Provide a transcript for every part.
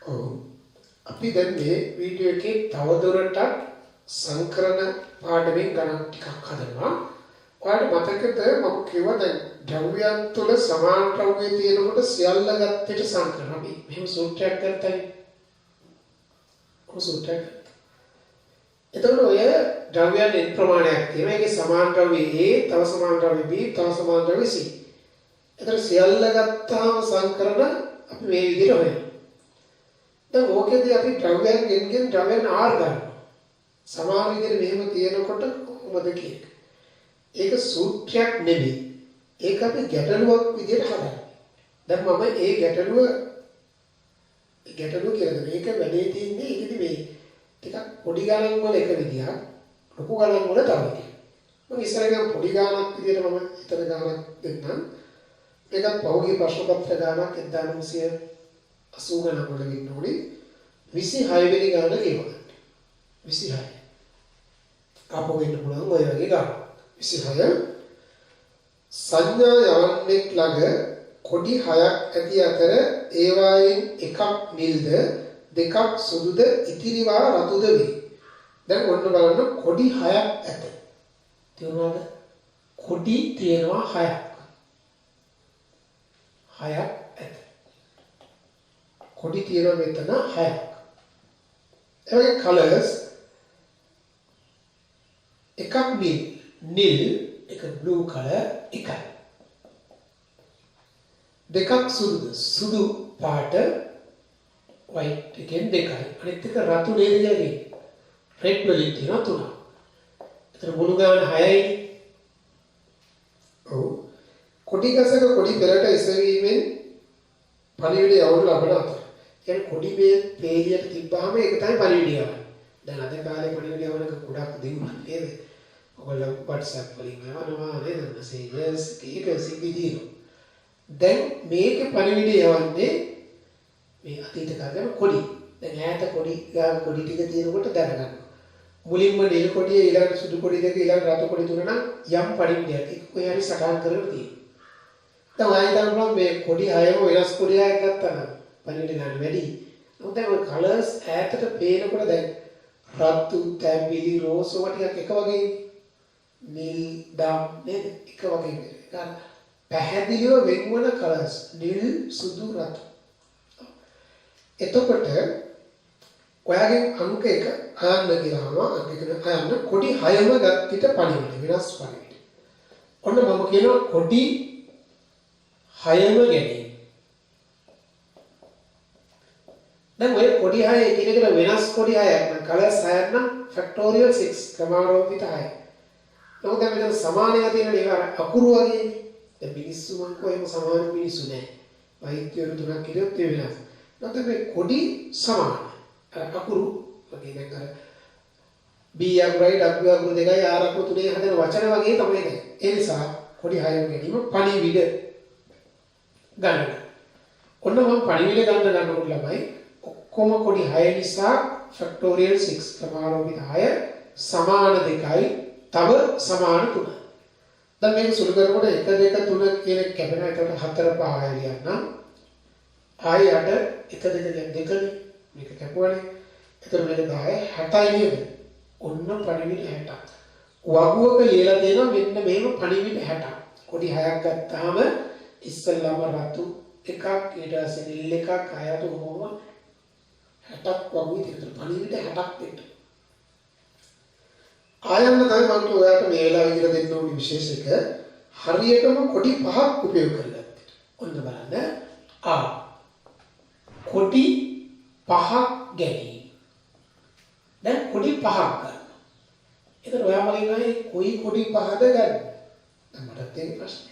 ඔව්. අපි දැන් මේ වීඩියෝ එකේ තවදුරටත් සංකරණ පාඩමෙන් ගණන් ටිකක් හදනවා. ඔයාලට මතකද මම කිව්වා දැන් ද්‍රව්‍යයන් තුළ සමාන ද්‍රව්‍ය තියෙනකොට සියල්ල ගත්තට සංකරණ. අපි මෙහෙම සූත්‍රයක් ගත්තනේ. කොහොම සූත්‍රයක්? එතකොට ඔය ද්‍රව්‍යයන් n ප්‍රමාණයක් තියෙනවා. ඒකේ සමාන ද්‍රව්‍ය A, තව සමාන ද්‍රව්‍ය B, තව සමාන ද්‍රව්‍ය C. එතකොට සියල්ල ගත්තාම සංකරණ අපි මේ විදිහට හොයනවා. දැන් ඕකෙදී අපි ද්‍රව්‍යයන් ගෙන් ද්‍රව්‍යයන් R ගන්නවා. සමාන විදිහට මෙහෙම තියෙනකොට කොහොමද කියන්නේ? ඒක සූත්‍රයක් නෙමෙයි. ඒක අපි ගැටලුවක් විදිහට හදනවා. දැන් මම ඒ ගැටලුව කියලා මේක වැඩේ තියෙන්නේ ඒකෙදි මේ ටිකක් පොඩි ගණන් වල එක විදිහක්, ලොකු ගණන් වල තව විදිහක්. මම ඉස්සරහට පොඩි ගණනක් විදිහට මම හිතන ගණනක් දෙන්නම්. ඒකත් පහුගිය ප්‍රශ්න පත්‍ර ගණනක් 1980 ගණන් වල ගින්න ඕනේ. 26 වෙනි ගණන කියවන්න. 26. අපෝ වෙන්න පුළුවන් ඔය වගේ ගණන්. 26 සංඥා යවන්නෙක් ළඟ කොඩි 6ක් ඇති අතර ඒවායින් එකක් නිල්ද දෙකක් සුදුද ඉතිරිවා රතුද වේ. දැන් ඔන්න බලන්න කොඩි 6ක් ඇත. තේරුණාද? කොඩි තියෙනවා 6ක්. 6ක් ඇත. කොඩි තියෙනවා මෙතන 6ක්. ඒ කලර්ස් එකක් නිල් එක blue color එකයි. දෙකක් සුදු පාට white එකෙන් දෙකයි. අනිත් එක රතු නේද කියන්නේ. red වලින් තියෙනවා 3ක්. ඒතර මුළු ගාන 6යි. ඔව්. කොඩි ගසක කොඩි පෙරට එසවීමෙන් පරිවිඩය යවනු ලබන අතර. කියන්නේ කොඩි මේ පේලියට තිබ්බාම ඒක තමයි පරිවිඩය යවන්නේ. දැන් අද කාලේ පරිවිඩය යවනක ගොඩක් දිනුවා නේද? ඔයගොල්ලෝ WhatsApp වලින් යවනවා නේද? messages ඒක සිද්ධියෝ. දැන් මේක පරිවිඩය යවන්නේ මේ අතීත කාලේ කොඩි. දැන් ඈත කොඩි ටික තියෙනකොට දැනගන්න. මුලින්ම නිල් කොඩිය ඊළඟට සුදු කොඩි දෙක ඊළඟට රතු කොඩි තුන නම් යම් පරිවිඩයක් ඒක කොහේ හරි සටහන් කරගෙන තියෙනවා. දැන් ඔයා හිතන්න පුළුවන් මේ කොඩි 6ම වෙනස් කොඩියක් ගත්තා නම් පරිවිඩ ගන්න වැඩි. නමුත් දැන් ඔය කලර්ස් ඈතට පේනකොට දැන් රතු, තැඹිලි, රෝස් ඔය ටිකක් එක වගේ නිල්, දම් නේද? එක වගේ නේද? පැහැදිලිව වෙන්වන කලර්ස් නිල්, සුදු, රතු. එතකොට ඔයාගේ අංක 1 අයන්න කියලාම අංක 1 අයන්න කොඩි 6ම ගත්තිට පරිවිඩ වෙනස් පරිවිඩ. ඔන්න මම කියනවා කොඩි 6ම ගැනීම. දැන් ඔය කොඩි 6 එකිනෙකට වෙනස් කොඩි 6ක් නම් කලර්ස් 6ක් නම් ෆැක්ටෝරියල් 6 ක්‍රමාරෝපිත 6යි. නමුත් දැන් මෙතන සමානය තියෙන ඒවා අකුරු වගේ. දැන් මිනිස්සු මං කොහෙම සමාන මිනිස්සු නෑ. වෛද්‍යවරු තුනක් හිටියොත් ඒ වෙනස්. නැත්නම් මේ කොඩි සමාන. අකුරු වගේ දැන් අර B අකුරයි W අකුරු දෙකයි R අකුරු තුනේ හදන වචන වගේ තමයි දැන්. ඒ නිසා කොඩි 6ම ගැනීම පණිවිඩ ගන්න. ඔන්න මම පණිවිඩ ගන්නකොට ළමයි ඔක්කොම කොඩි 6 නිසා ෆැක්ටෝරියල් 6 ක්‍රමාරෝපිත 6 සමාන 2යි තව සමාන 3යි. දැන් මේක සුළු කරනකොට 1 2 3 කියන එක කැපෙනවා. ඒකට 4 5 6 ලියන්න. ආයි යට 1 2 2නේ. මේක කැපුවානේ. එතකොට මේක 10 60යි නේද? ඔන්න පණිවිඩ 60ක්. වගුවක ලියලා දෙනවා මෙන්න මේම පණිවිඩ 60ක්. කොඩි 6ක් ගත්තාම ඉස්සෙල්ලාම රතු එකක් ඊට පස්සේ නිල් එකක් අයට කොහොම 60ක් වගේ තියෙනවා. පණිවිඩ 60ක් දෙන්න. ආයන්න තමයි මම ඔයාලට මේ වෙලාවේ ඉගෙන දෙන්න ඕනේ විශේෂ එක. හරියටම කොඩි 5ක් උපයෝග කරගත්තා. ඔන්න බලන්න. කොඩි 5ක් ගැනීම. දැන් කොඩි 5ක් ගන්න. ඒතර ඔයා මගෙන් අහන්නේ කොයි කොඩි 5ද ගන්න? දැන් මටත් තියෙන ප්‍රශ්නය.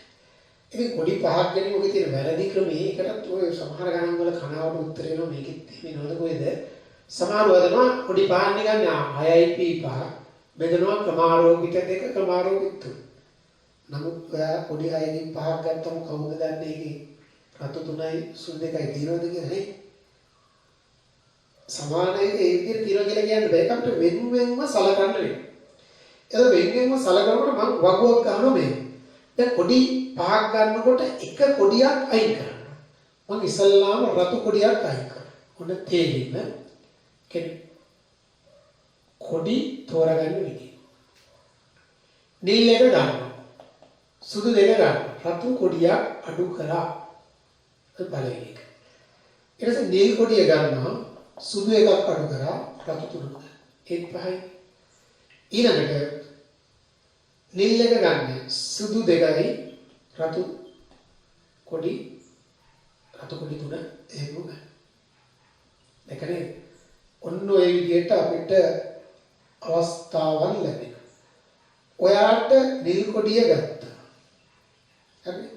ඉතින් කොඩි 5ක් ගැනීම ඔගේ තියෙන වැරදි ක්‍රමයේ ඒකටත් ඔය සමහර ගණන් වල කනාවට උත්තර එනවා මේකෙත් එහෙම නේද කොහෙද? සමහරව දෙනවා කොඩි 5ක් ගන්න 6යි p5 බෙදනවා ක්‍රමාරෝපිත 2 ක්‍රමාරෝපිත 3. නමුත් ඔයා කොඩි 6කින් 5ක් ගත්තම කවුද දන්නේ ඒකේ රතු 3යි සුදු 2යි තියෙනවද කියලා නේ? සමානයි ඒ විදිහට තියෙනවා කියලා කියන්න බෑ. ඒකට වෙන්වෙන්ම සලකන්න වෙනවා. ඒක වෙන්වෙන්ම සලකනකොට මම වගුවක් ගන්නවා මේ. දැන් කොඩි 5ක් ගන්නකොට එක කොඩියක් අයින් කරනවා. මම ඉස්සල්ලාම රතු කොඩියක් අයින් කරනවා. ඔන්න තේරීම කොඩි තෝරගන්න විදිය. නිල් එක ගන්නවා. සුදු දෙක ගන්නවා. රතු කොඩිය අඩු කරා. ඒ පළවෙනි එක. ඊට පස්සේ නිල් කොඩිය ගන්නවා. සුදු එකක් අඩු කරා රතු තුනක්. ඒත් පහයි. ඊළඟට නිල් එක ගන්න. සුදු දෙකයි රතු කොඩි තුන එහෙම ගන්න. දැකනේ ඔන්න ඔය විදිහට අපිට අවස්ථාවන් ලැබෙනවා. ඔයාට නිල් කොඩිය ගත්තා. හරි.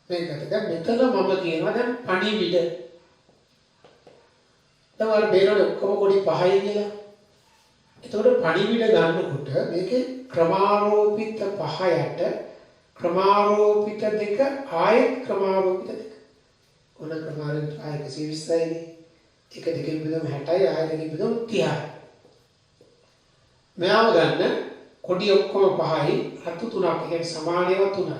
මේකට දැන් මෙතන මම කියනවා දැන් පණිවිඩ. දැන් වල බේරන ඔක්කොම කොඩි 5යි කියලා. එතකොට පණිවිඩ ගන්නකොට මේකේ ක්‍රමාරෝපිත 5යට ක්‍රමාරෝපිත 2 ආයෙත් ක්‍රමාරෝපිත 2. ඔන්න ක්‍රමාරෝපිත 120යි නේ. එක දෙකෙන් බෙදම 60යි ආයෙත් දෙකෙන් බෙදම 30යි. මෙයාම ගන්න කොඩි ඔක්කොම 5යි රතු 3ක් කියන්නේ සමානව 3යි.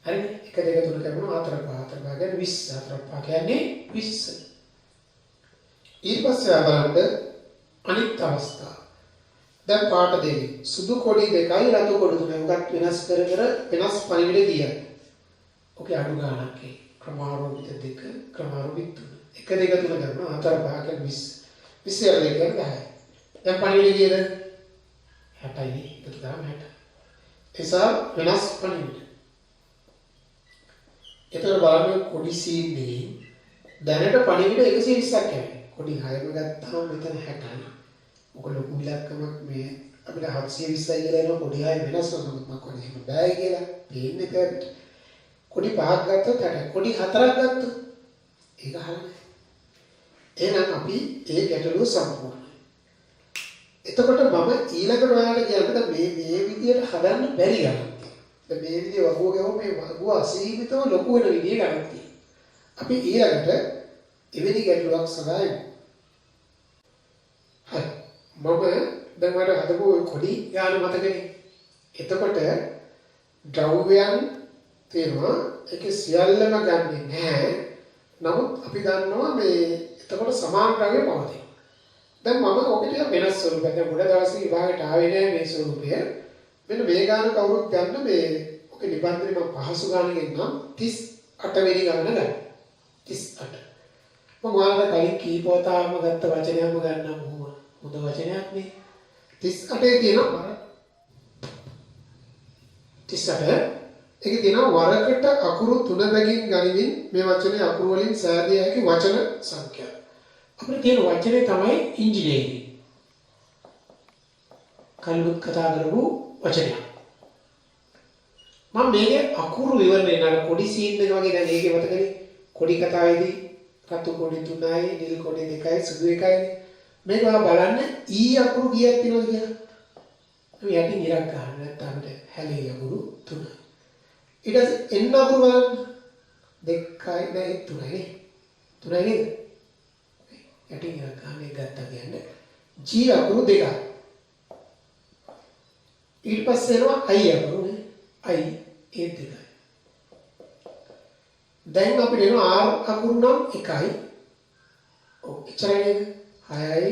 හරිද? 1 2 3 කරනවා 4 5 4 5 කියන්නේ 20 4 5 කියන්නේ 20. ඊට පස්සේ බලන්න අනිත් අවස්ථාව. දැන් පාට දෙකයි. සුදු කොඩි දෙකයි රතු කොඩි තුනයි. උගත් වෙනස් කර වෙනස් පණිවිඩ දියයි. ඔකේ අඩු ගානක් ඒ. ක්‍රමාරෝපිත 2 ක්‍රමාරෝපිත 3. 1 2 3 කරනවා 4 5 කියන්නේ 20. 20 යට 2 කියන්නේ 10. දැන් පණිවිඩ කීයද? 60යි. ඒක තමයි 60. එසා වෙනස් පණිවිඩ. එතකොට බලන්න කොඩි සීන් දෙකේ දැනට පණිවිඩ 120ක් යන්නේ. කොඩි 6ම ගත්තාම මෙතන 60යි. මොකද ලොකු ඉලක්කමක් මේ අපිට 720යි කියලා එනවා කොඩි 6 වෙනස් වෙනවා මම කොඩි එහෙම බෑ කියලා පේන්නේ පැත්තට. කොඩි 5ක් ගත්තොත් 60යි. කොඩි 4ක් ගත්තොත් ඒක හරියන්නේ. එහෙනම් අපි ඒ ගැටලුව සම්පූර්ණයි. එතකොට මම ඊළඟට ඔයාලට කියන්න මේ විදියට හදන්න බැරි ගණන් තියෙනවා. දැන් මේ විදිය වගුව ගවම මේ වගුව අසීමිතව ලොකු වෙන විදිය ගණන් තියෙනවා. අපි ඊළඟට එවැනි ගැටලුවක් සඳහා යමු. හරි. මම දැන් මට හදපු කොඩි යාන මතකනේ. එතකොට ද්‍රව්‍යයන් තියෙනවා. ඒක සියල්ලම ගන්නෙ නැහැ. නමුත් අපි දන්නවා මේ එතකොට සමාන ද්‍රව්‍ය පවතින. දැන් මම ඔකට වෙනස් ස්වරූපයක් දැන් ගොඩ දවසක විභාගයට ආවේ නැහැ මේ ස්වරූපය. මෙන්න මේ ගාන කවුරුත් ගන්න මේ ඔකේ නිබන්ධනේ මම පහසු ගානකින් නම් 38 වෙනි ගාන ගන්න. 38. මම ඔයාලට කලින් කීපවතාවම ගත්ත වචනයක්ම ගන්නම් කොහොම හොඳ වචනයක් නේ 38 තියෙනවා 38 ඒකේ තියෙනවා වරකට අකුරු 3 බැගින් ගනිමින් මේ වචනේ අකුරු වලින් සෑදිය හැකි වචන සංඛ්‍යාව අපිට තියෙන වචනේ තමයි ඉංජිනේරිං කලින් කතා කරපු වචනයක් මම මේකේ අකුරු විවරණය නේද කොඩි සීන් එක වගේ දැන් ඒකේ මතකනේ කොඩි කතාවේදී රතු කොඩි 3යි නිල් කොඩි 2යි සුදු 1යි මේක බලන්න ඊ අකුරු කීයක් තියෙනවද කියලා අපි යටින් ඉරක් ගන්න නැත්නම් අපිට හැලී අකුරු 3යි ඊට පස්සේ එන්න අකුරු බලන්න 2යි නෑ 3යි නේ 3යි නේද යටින් ඉරක් ගන්න එක ගත්තා කියන්නේ G අකුරු 2යි ඊට පස්සේ එනවා I අකුරු නේ I ඒ 2යි දැන් අපිට එනවා R අකුරු නම් 1යි. ඔව් එච්චරයි නේද? 6යි.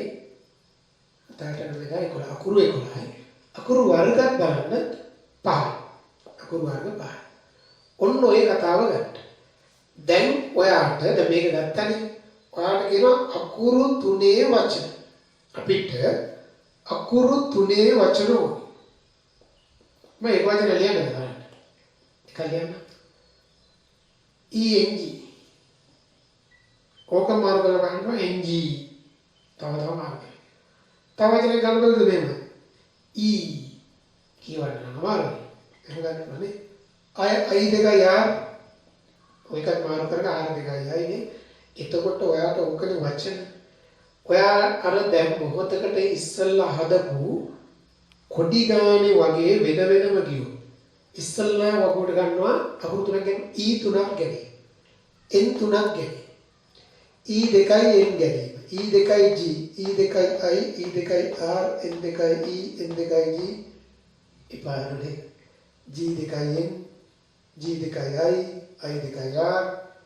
7ට 11යි අකුරු 11යි. අකුරු වර්ගත් බලන්න 5යි. අකුරු වර්ග 5යි. ඔන්න ඔය කතාව ගන්න. දැන් ඔයාට දැන් මේක ගත්තනේ. ඔයාට කියනවා අකුරු 3 වචන. අපිට අකුරු 3 වචන ඕනේ. මම ඒක වචන ලියන්න බලන්න. එක ලියන්න. ENG ඕක මාර්ග කරගන්නවා NG තව මාර්ග. තව වචන ගන්න බැලුවද මේම E කියවන්න අමාරුයි. ඒක ගන්නවානේ. I දෙකයි R ඔයකත් මාර්ග කරලා R දෙකයි I නේ. එතකොට ඔයාට ඕකනේ වචන. ඔයා අර දැන් මොහොතකට ඉස්සල්ලා හදපු කොඩි ගානේ වගේ වෙන වෙනම ගියෝ. ඉස්සල්ලා වගුවට ගන්නවා අකුරු තුනක් ගැන E තුනක් ගැන N තුනක් ගැන E දෙකයි N ගැන E දෙකයි G E දෙකයි I E දෙකයි R N දෙකයි E N දෙකයි G ඉපාරනේ G දෙකයි N G දෙකයි I දෙකයි R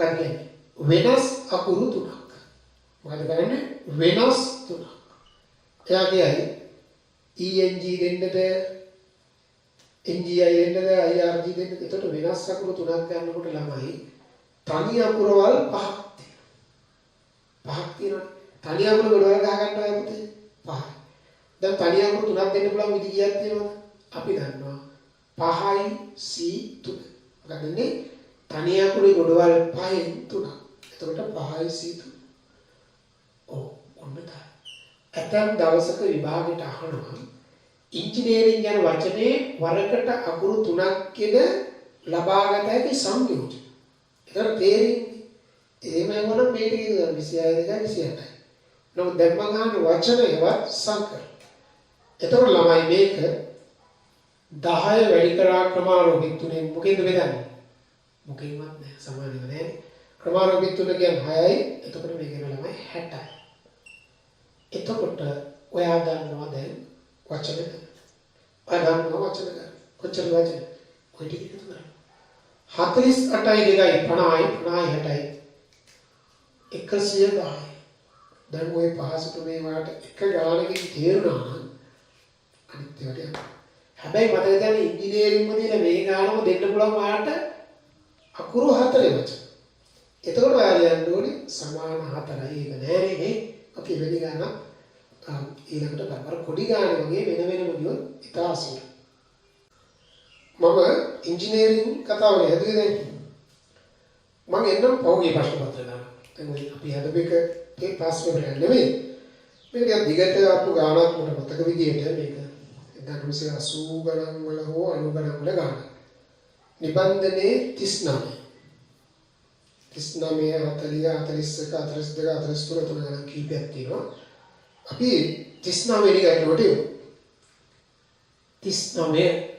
මොකද කියන්නේ? වෙනස් අකුරු තුනක්. මොකද කරන්නේ? වෙනස් තුනක්. එයා කියයි ENG දෙන්නද NGI දෙන්නද IRG දෙන්නද? එතකොට වෙනස් අකුරු තුනක් ගන්නකොට ළමයි තනි අකුරවල් පහක් තියෙනවා. පහක් තියෙනවා. තනි අකුරු ගොඩවල් ගහ ගන්නවා පුතේ. පහයි. දැන් තනි අකුරු තුනක් දෙන්න පුළුවන් විදි කීයක් තියෙනවද? අපි දන්නවා 5යි C3. ගන්නනේ තනි අකුරේ ගොඩවල් 5න් 3ක්. එතකොට 5යි C3. ඔව් ඔන්න තමයි. ඇතැම් දවසක විභාගෙට අහනවා ඉංජිනේරින් යන වචනේ වරකට අකුරු 3ක් කියන ලබාගත හැකි සංයෝජන. ඒතර තේරෙන්නේ එහෙම වුණොත් මේක 26 28යි. නමුත් දැන් මම අහන වචනයවත් සංකර. ඒතර ළමයි මේක 10 වැඩි කරා ක්‍රමාරෝපිත තුනෙන් මොකෙන්ද බෙදන්නේ? මොකෙන්වත් නැහැ. සමානව නැහැ. ක්‍රමාරෝපිත තුන කියන්නේ 6යි. එතකොට මේකේ ළමයි 60යි. එතකොට ඔයා දන්නවා දැන් වචන ගන්න. ඔයා දන්නවා වචන ගන්න. කොච්චර වචන? කොයි ටික එකතු කරන්නේ? 48යි 2යි 50යි 50යි 60යි 110යි. දැන් ওই පහසුට මේ වාට එක ගානකින් තේරුණා නම් අනිත් ඒවාට යනවා. හැබැයි මතක තියාගන්න ඉංජිනේරින්ග් වල මේ ගානම දෙන්න පුළුවන් වාට අකුරු 4 වචන. එතකොට ඔයාලා යන්න ඕනේ සමාන 4යි. ඒක නෑනේ නේ. අපි වෙලි ගාන ඊළඟට බර කොඩි ගාන වගේ වෙන වෙනම ගියොත් ඉතාලසිය. මම ඉංජිනේරින්ග් කතාවනේ හදුවේ දැන්. මම එන්නම් පහුගිය ප්‍රශ්න පත්‍රය ගන්න. දැන් අපි හදපේක ඒ පාස් පේපර් එක නෙමෙයි. මේක දිගට ආපු ගානක් මට මතක විදියට මේක 1980 ගණන් වල හෝ 90 ගණන් වල ගාන. නිබන්ධනේ 39. 39 40 41 42 43 තුන ගණන් කීපයක් තියෙනවා. අපි 39 වෙනි ගණනට යමු. 39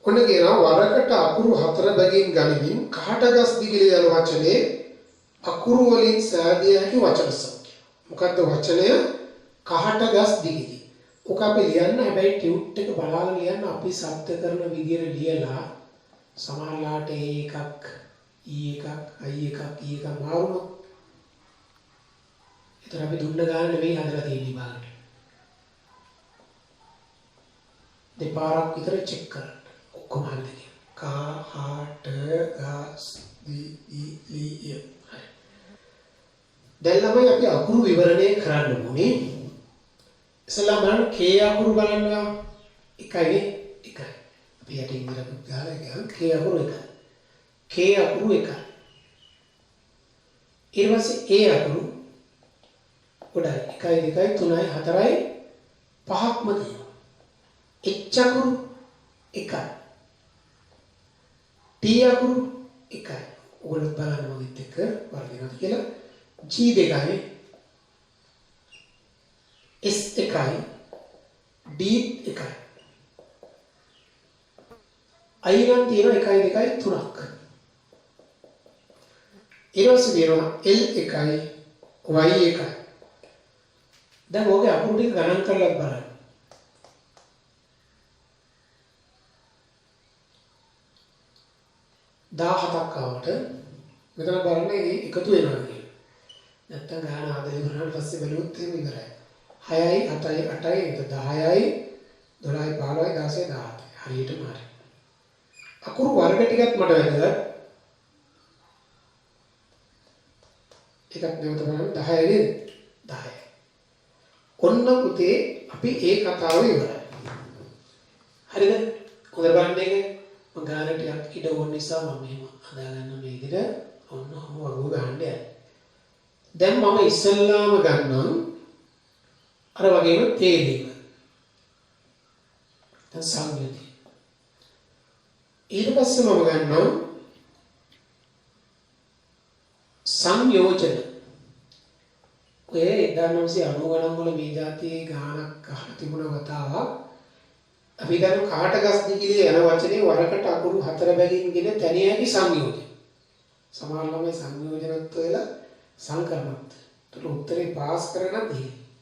ඔන්න කියනවා වරකට අකුරු 4 බැගින් ගනිමින් කහටගස් දිගිල යන වචනේ අකුරු වලින් සෑදිය හැකි වචන සංඛ්‍යා. මොකද්ද වචනය? කහටගස් දිගිලි. ඔක අපි ලියන්න හැබැයි ටියුට් එක බලාගෙන ලියන්න අපි ශබ්ද කරන විදියට ලියලා සමහරලාට එකක් එකක් එකක් මාරුනොත් ඒතර අපි දුන්න ගාන නෙවෙයි හදලා තියෙන්නේ බාගට. දෙපාරක් විතර චෙක් කරන්න. ඔක්කොම හරිද කියලා. කහට ගස් දිගිලිය. දැන් ළමයි අපි අකුරු විවරණය කරන්න ඕනේ. ඉස්සලා බලන්න K අකුරු බලන්න එකයි. අපි යටින් ඉඳලා ගාලා ගියාම K අකුරු එකයි. K අකුරු එකයි. ඊට පස්සේ A අකුරු ගොඩයි 1 2 3 4යි 5ක්ම තියෙනවා. H අකුරු එකයි. T අකුරු එකයි. ඔයගොල්ලෝ බලන්න මොකද එක වර්ධනය කියලා G දෙකයි S එකයි D එකයි. I නම් තියෙනවා 1 2 3ක්. ඊළඟට තියෙනවා L එකයි Y එකයි. දැන් ඔගේ අකුරු ටික ගණන් කරලා බලන්න. 17ක් ආවට මෙතන බලන්න එකතු වෙනවා කියන්නේ. නැත්තම් ගාන ආදේ කරනාට පස්සේ බලුවොත් එහෙම ඉවරයි. 6යි 8යි 8යි 10යි 12යි 15යි 16යි 17යි හරියටම හරි. අකුරු වර්ග ටිකක් මට වැදගත්. එකක් නැවත බලන්න 10යි නේද? 10යි. ඔන්න පුතේ අපි ඒ කතාව ඉවරයි. හරිද? කොහොමද බලන්නේ? මම ගාන ටිකක් ඉඩ ඕන නිසා මම එහෙම හදාගන්න මේ විදිහට ඔන්න වගුව ගන්න යනවා. දැන් මම ඉස්සල්ලාම ගන්නම් අර වගේම තේදීම. දැන් සංයුතිය. ඊට පස්සේ මම ගන්නම් සංයෝජන. ඔය 1990 ගණන් වල මේ જાතියේ ගානක් අහලා තිබුණ වතාවක් අපි දැන් කාටගස් දිගිලේ යන වචනේ වරකට අකුරු 4 බැගින්ගෙන තනියකි සංයෝජන. සමහර ළමයි සංයෝජනත් වෙලා සංකරණත්. ඒකට උත්තරේ පාස් කරනත්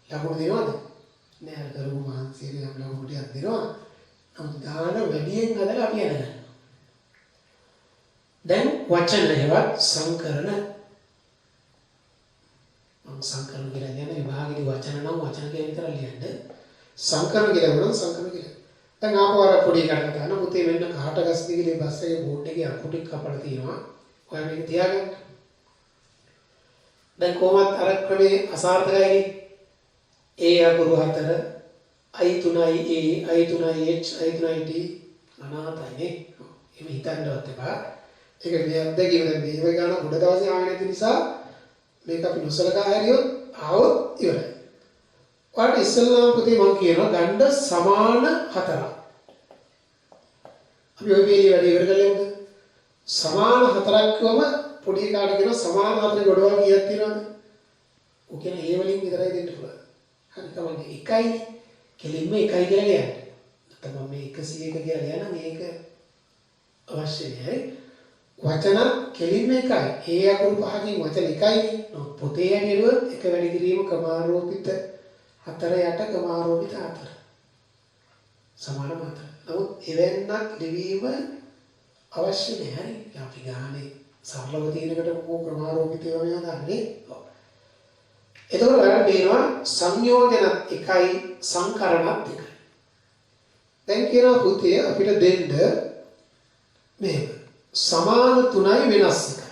ලකුණු දෙනවද? නෑ අර කරුණු මහන්සියනේ අපි ලකුණු ටිකක් දෙනවා. නමුත් ගාන වැඩියෙන් හදලා අපි යනවා. දැන් වචන ඒවත් සංකරණ මම සංකරණ කියලා කියන්නේ විභාගෙදි වචන නම් වචන කියන විතර ලියන්න සංකරණ කියලා වුණා සංකරණ කියලා. දැන් ආපහු අර පොඩි එකකට ගන්න පුතේ මෙන්න කාටගස් දිගිලේ බස් එකේ බෝඩ් එකේ අකුරු ටික කපලා තියෙනවා. ඔයා මේක තියාගන්න. දැන් කොහොමත් අර ක්‍රමේ අසාර්ථකයිනේ. A අකුරු 4 I3I A I3I H I3I T අනාතයිනේ. එහෙම හිතන්නවත් එපා. ඒක මේ අත්දැකීම දැන් මේව ගන්න ගොඩ දවසේ ආවෙ නැති නිසා මේක අපි නොසලකා හැරියොත් ආවොත් ඉවරයි. ඔයාලට ඉස්සෙල්ලාම පුතේ මම කියනවා ගණ්ඩ සමාන හතරක්. අපි ඔය වේලේ වැඩි ඉවර කළේමද? සමාන හතරක් කියවම පොඩි කාට කියන සමාන හතරේ ගොඩවල් කීයක් තියෙනවද? ඔය කියන්නේ ඒ වලින් විතරයි දෙන්න පුළුවන්. හරි කවන්නේ එකයිනේ. කෙලින්ම එකයි කියලා කියන්නේ. නැත්නම් මම 101 කියලා කියනනම් ඒක අවශ්‍ය නෑ. වචන කෙලින්ම එකයි. ඒ අකුරු පහකින් වචන එකයිනේ. පොතේ ඇනෙලුවත් එක වැඩි කිරීම ක්‍රමාරෝපිත 4 යට ක්‍රමාරෝපිත 4. සමාන මාත්‍ර. නමුත් එවන්නක් ලිවීම අවශ්‍ය නැහැ. අපි ගානේ සරලව තියෙනකට මොකෝ ක්‍රමාරෝපිත ඒවා යනන්නේ. එතකොට බලන්න පේනවා සංයෝජන එකයි සංකරණත් එකයි. දැන් කියනවා පුතේ අපිට දෙන්න මෙහෙම සමාන 3යි වෙනස් එකයි.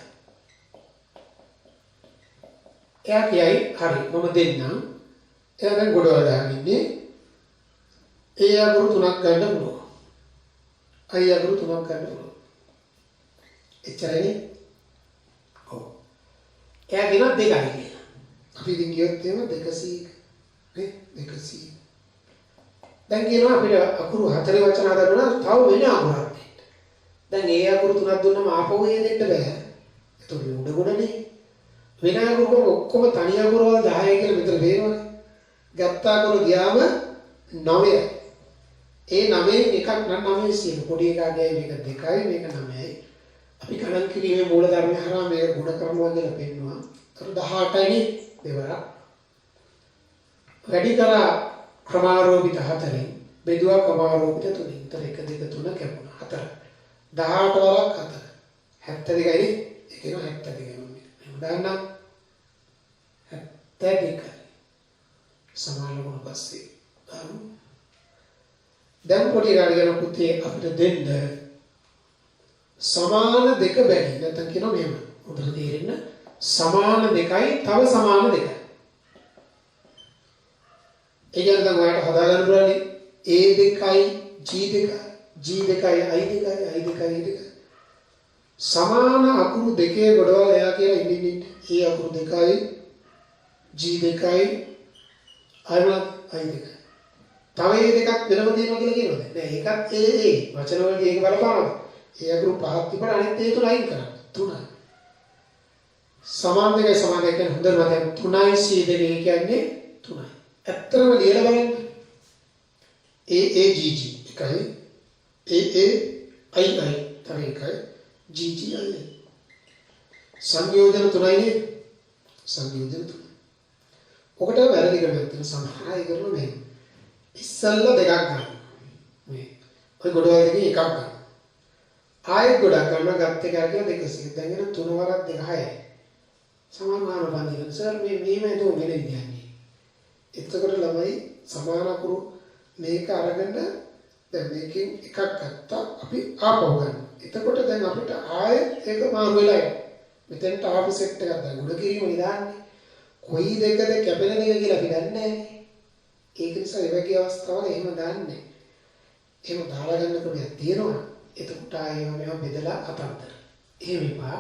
එයා කියයි හරි මම දෙන්නම්. එයා දැන් ගොඩවල් දාගෙන ඉන්නේ. ඒ අකුරු 3ක් ගන්න පුළුවන්. අය අකුරු 3ක් ගන්න පුළුවන්. එච්චරයි. ඔව්. එයා දෙන 2යි කියලා. අපි ඉතින් කියොත් එහෙම 200 නේ 200. දැන් කියනවා අපිට අකුරු 4 වචන හදන්න තව වෙන අකුරක් දෙන්න. දැන් ඒ අකුරු 3ක් දුන්නම ආපහු ඒ දෙන්න බෑ. ඒතකොට උඩ ගොඩනේ. වෙන අකුරු ඔක්කොම තනි අකුරු වල 10 කියලා මෙතන වෙනවනේ. ගත්ත අකුරු ගියාම 9යි. ඒ 9න් එකක් නම් 9 සියලු පොඩි එකාගේ මේක 2යි මේක 9යි. අපි ගණන් කිරීමේ මූල ධර්ම හරහා මේක ගුණ කරනවා කියලා පෙන්නනවා. ඒතර 18යිනේ දෙවරක්. වැඩි කරා ක්‍රමාරෝපිත 4න් බෙදුවා ක්‍රමාරෝපිත 3න්. ඒතර 1 2 3 කැපුණා 4. 18 වරක් 4. 72යිනේ. ඒක නේ 72යි මම. එහෙම දාන්නම්. 72යි. සමාන වුණ පස්සේ දැන් පොඩි ගාඩියන පුතේ අපිට දෙන්න සමාන දෙක බැරි නැත්නම් කියනවා මෙහෙම හොඳට තේරෙන්න සමාන දෙකයි තව සමාන දෙකයි ඒ කියන්නේ දැන් ඔයාලට හදාගන්න පුළුවන් A දෙකයි G දෙකයි I දෙකයි සමාන අකුරු දෙකේ ගොඩවල් එයා කියලා ඉන්නේ ඒ අකුරු දෙකයි G දෙකයි I දෙකයි තව ඒ දෙකක් වෙනම තියෙනවා කියලා කියනවද? නෑ ඒකත් ඒ වචන වලදී ඒක බලපානවා. ඒ අකුරු පහක් තිබුණා අනිත් ඒ තුන අයින් කරන්න. 3යි. සමාන දෙකයි කියන්නේ හොඳට මතක 3යි C දෙකේ කියන්නේ 3යි. ඇත්තම ලියලා බලන්න. AAGG එකයි AAII තව එකයි GGI. සංයෝජන 3යිනේ. සංයෝජන 3. ඔකට වැරදි කරගන්න තියෙන සමහර අය කරනවා මෙහෙම. ඉස්සල්ලා දෙකක් ගන්න. මේ ඔය ගොඩවල් දෙකේ එකක් ගන්න. ආයෙත් ගොඩක් ගන්න ගත්ත එක අරගෙන 200. දැන් එන 3 වරක් 2 6යි. සමානම බඳින්න. සර් මේ මෙහෙම දෝ මෙලෙ කියන්නේ. එතකොට ළමයි සමාන අකුරු මේක අරගෙන දැන් මේකෙන් එකක් ගත්තා අපි ආපහු ගන්න. එතකොට දැන් අපිට ආයෙත් ඒක මාරු වෙලා යනවා. මෙතෙන්ට ආපු සෙට් එකක් දැන් උඩ කිරීම නිදාන්නේ. කොයි දෙකද කැපෙන දේ කියලා අපි දන්නේ නැහැ. ඒක නිසා ඒ වගේ අවස්ථාවල එහෙම දාන්නේ. එහෙම දාලා ගන්න ක්‍රමයක් තියෙනවා. එතකොට ආයෙම මේවා බෙදලා අතන්තර. එහෙම එපා.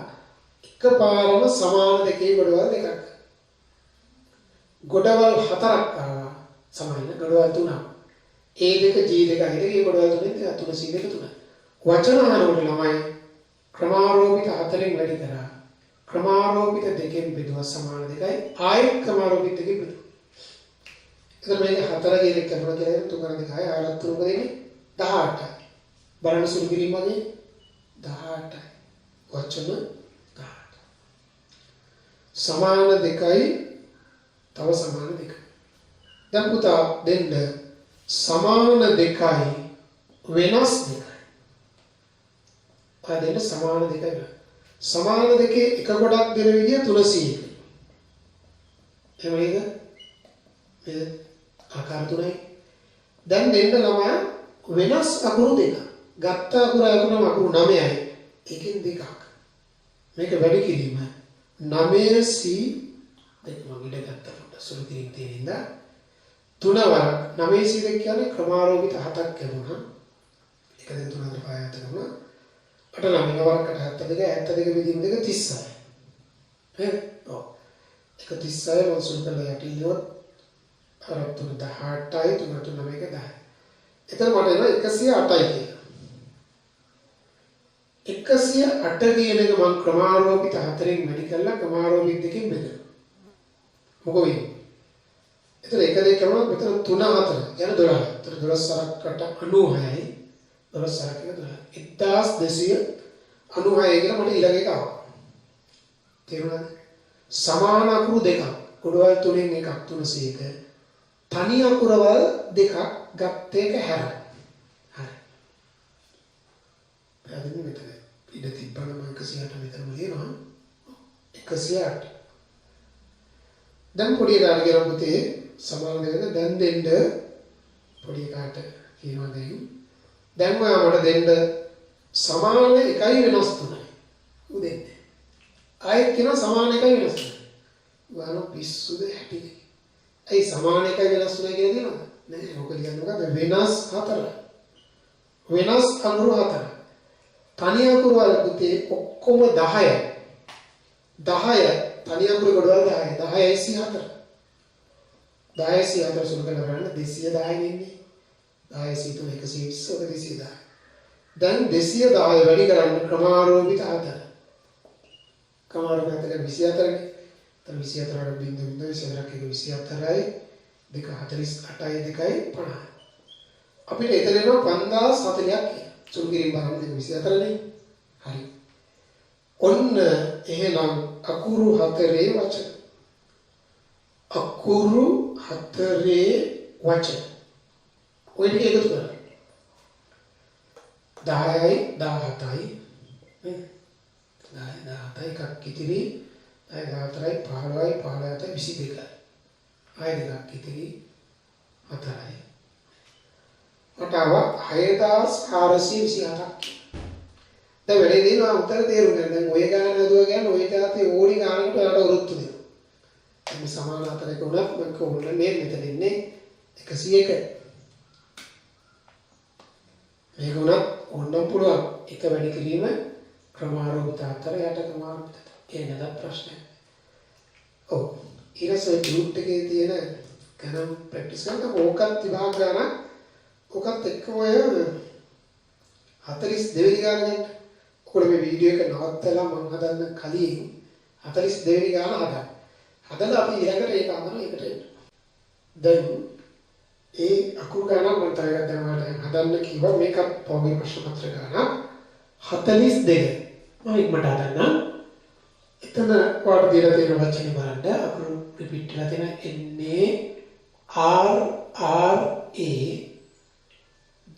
එකපාරම සමාන දෙකේ ගොඩවල් දෙකක්. ගොඩවල් 4ක් ආවා. සමාන ගොඩවල් 3ක්. A දෙක G දෙක I දෙක ගොඩවල් 3න් 3 C දෙක 3. වචන හරවල ළමයි ක්‍රමාරෝපිත 4න් වැඩි කරා. ක්‍රමාරෝපිත 2කින් බෙදුවා සමාන දෙකයි. ආයෙත් ක්‍රමාරෝපිත 2කින් බෙදුවා. එතන මේක 4 කියන එක කරනවා කියලා 3 2 6 ආලත් 3 දෙන්නේ 18යි. බලන්න සුළු කිරීම වගේ 18යි. වචන 18. සමාන දෙකයි තව සමාන දෙකයි. දැන් පුතා දෙන්න සමාන දෙකයි වෙනස් දෙකයි. ආ දෙන්න සමාන දෙකයි. සමාන දෙකේ එක කොටක් දෙන විදිය 301. එහෙම නේද? මේ ආකාර තුනයි. දැන් දෙන්න ළමයා වෙනස් අකුරු දෙක. ගත්ත අකුර අකුරම අකුරු 9යි. ඒකෙන් දෙකක්. මේක වැඩි කිරීම 9C දෙක මම ඉඩ ගත්තා පොඩ්ඩක් සුළු කිරීම තියෙන ඉඳා 3 වරක් 9C දෙක කියන්නේ ක්‍රමාරෝපිත 7ක් ලැබුණා. 1 2 3 4 5 6 ලැබුණා. 8 9 වරකට 72 බෙදීම දෙක 36. හරි? ඔව්. ඒක 36 මම සුළු කරලා යටිලියොත් අර 3 18යි 3 3 9 10. එතන මට එනවා 108යි කියලා. 108 කියන එක මම ක්‍රමාරෝපිත 4න් වැඩි කරලා ක්‍රමාරෝපිත 2කින් බෙදනවා. මොකෝ වෙන්නේ? එතන 1 2 කරනවා මෙතන 3 4 යන 12. එතන 12 සරකට 96යි. 12 සරක 1200 1296 කියලා මට ඊළඟ එක ආවා. තේරුණාද? සමාන අකුරු දෙකක්. ගොඩවල් තුනෙන් එකක් 301. තනි අකුරවල් දෙකක් ගත්ත එක හැර. හරි. පැහැදිලි මෙතන. ඉඩ තිබ්බම 108 මෙතනම ලියනවා. 108. දැන් පොඩි එකාට කියන පුතේ සමාන දෙකක දැන් දෙන්න පොඩි එකාට කියනවා දැන් ඔයා මට දෙන්න සමාන එකයි වෙනස් තුනයි. ඌ දෙන්නේ. ආයෙත් කියන සමාන එකයි වෙනස් තුනයි. ඔයාලා පිස්සුද හැටිද? ඇයි සමාන එකයි වෙනස් තුනයි කියලා කියනවද? නෑ ඔක කියන්නේ මොකද? වෙනස් හතරයි. වෙනස් අකුරු හතරයි. තනි අකුරු වල පුතේ ඔක්කොම 10යි. 10යි. තනි අකුරු ගොඩවල් 10යි. 10යි 4. 10යි 4 සුළු කරලා බලන්න 210 ඉන්නේ. 10යි 3 120 210. දැන් 210 වැඩි කරන්න ක්‍රමාරෝපිත 4. ක්‍රමාරෝපිත 4 24නේ. තව 24 බින්දු 24යි 2 48යි 2යි 50. අපිට එතන එනවා 5040ක් කියලා. සුළු කිරීම බලන්න 24නේ. හරි. ඔන්න එහෙනම් අකුරු 4 වචන. අකුරු 4 වචන. ඔය ටික එකතු කරලා 10යි 17යි 17යි එකක් ඉතිරි 14යි 15යි 15යි 22යි ආයෙ දෙකක් ඉතිරි 4යි මටව 6427ක් දැන් වැඩි දිනවා උත්තර තේරුම් ගන්න දැන් ඔය ගාන නදුව කියන්නේ ඔය જાතේ ඕනි ගානකට ඔයාලට උරුත්තු දෙනවා මේ සමාන හතරක උනත් මම කොහොමද මේ මෙතන ඉන්නේ 101 මේක උනත් ඕනම් පුළුවන් එක වැඩි කිරීම ක්‍රමාරෝපිත 4 යට ක්‍රමාරෝපිත ඒ නේද ප්‍රශ්නේ. ඔව් ඊළඟ ගෲප් එකේ තියෙන ගණන් ප්‍රැක්ටිස් කරනකොට ඕකත් විභාග ගණන් ඕකත් එක්කම ඔය 42 වෙනි ගාන ගන්න. ඔකට මේ වීඩියෝ එක නවත්තලා මම හදන්න කලින් 42 වෙනි ගාන හදන්න. හදලා අපි ඊළඟට ඒක අඳන එකට එන්න. දැන් ඒ අකුරු ගණන් මම තරගයක් දැම්මට හදන්න කිව්වා මේකත් පොගේ ප්‍රශ්න පත්‍ර ගණන් 42 මම ඉක්මනට හදන්නම් එතන ඔයාලට දීලා තියෙන වචනේ බලන්න අකුරු රිපීට් වෙලා තියෙන NA RRA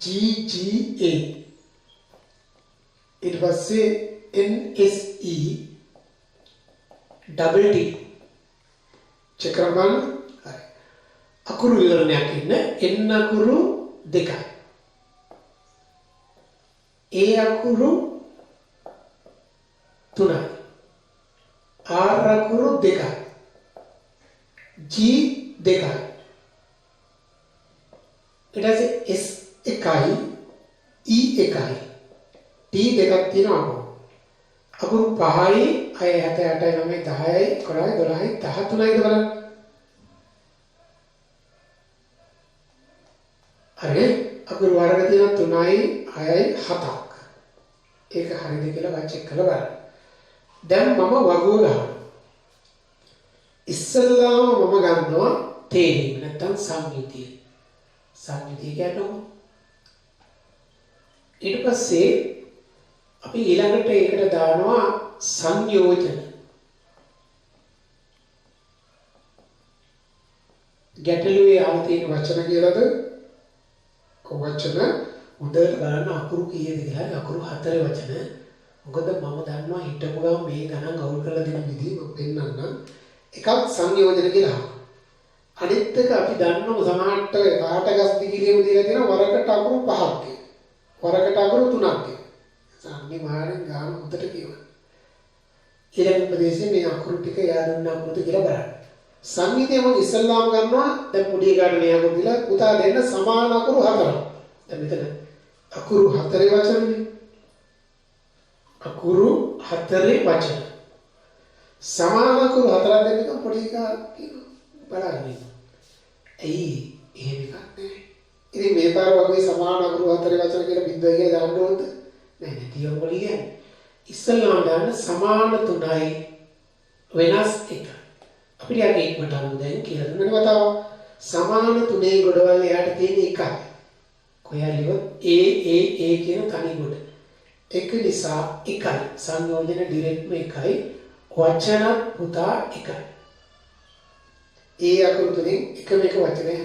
GGA ඊට පස්සේ NSE double T චෙක් කරගන්න හරි අකුරු විවරණයක් ඉන්න N අකුරු දෙකයි A අකුරු 3යි R අකුරු 2යි G 2යි ඊට පස්සේ S 1යි E 1යි T 2ක් තියෙනවා අකුරු 5යි 6 7 8 9 10යි 11යි 12යි 13යි බලන්න හරි අකුරු වර්ග තියෙන 3යි 6යි 7ක් ඒක හරිද කියලා චෙක් කරලා බලන්න දැන් මම වගුව ගන්නවා ඉස්සෙල්ලාම මම ගන්නවා තේරීම නැත්නම් සංයුතිය කියන්නේ ඊට පස්සේ අපි ඊළඟට ඒකට දානවා සංයෝජන ගැටලුවේ ආව තියෙන වචන කියලාද වචන හොඳට බලන්න අකුරු කීයද කියලා අකුරු 4 වචන මොකද මම දන්නවා හිටපු ගම මේ ගණන් අවුල් කරලා දෙන විදිහ මම පෙන්නන්නම්. එකක් සංයෝජන කියලා. අනිත් එක අපි දන්නවා සමහරට කාටගස් දිගිරියම දීලා තියෙන වරකට අකුරු 5ක් කියලා. වරකට අකුරු 3ක් කියලා. අනිවාර්යෙන් ගාන උඩට කියනවා. ඊළඟ ප්‍රදේශයේ මේ අකුරු ටික යාදුන්න අකුරුද කියලා බලන්න. සංගීතය මම ඉස්සල්ලාම ගන්නවා. දැන් පොඩි එකාට මේ අකුරු දීලා පුතා දෙන්න සමාන අකුරු 4ක්. දැන් මෙතන අකුරු 4 වචනනේ. අකුරු 4 වචන. සමාන අකුරු 4ක් දෙන්න එක පොඩි එකා කියනවා. බලන්න. ඇයි එහෙම එකක් නැහැ. ඉතින් මේ පාර වගේ සමාන අකුරු 4 වචන කියලා බින්දුවයි කියලා දාන්න ඕනද? නෑ නෑ තියවල කියන්නේ. ඉස්සල්ලාම දාන්න සමාන 3යි වෙනස් 1යි. අපිට යන්නේ ඉක්මනට අනුව දැන් කියලා දුන්නනේ වතාව. සමාන 3ේ ගොඩවල් එයාට තියෙන 1යි. කොහේලියොත් A කියන තනි ගොඩ. එක නිසා 1යි. සංයෝජන ඩිරෙක්ට්ම 1යි. වචන පුතා 1යි. ඒ අකුරු තුنين එකම එක වචනය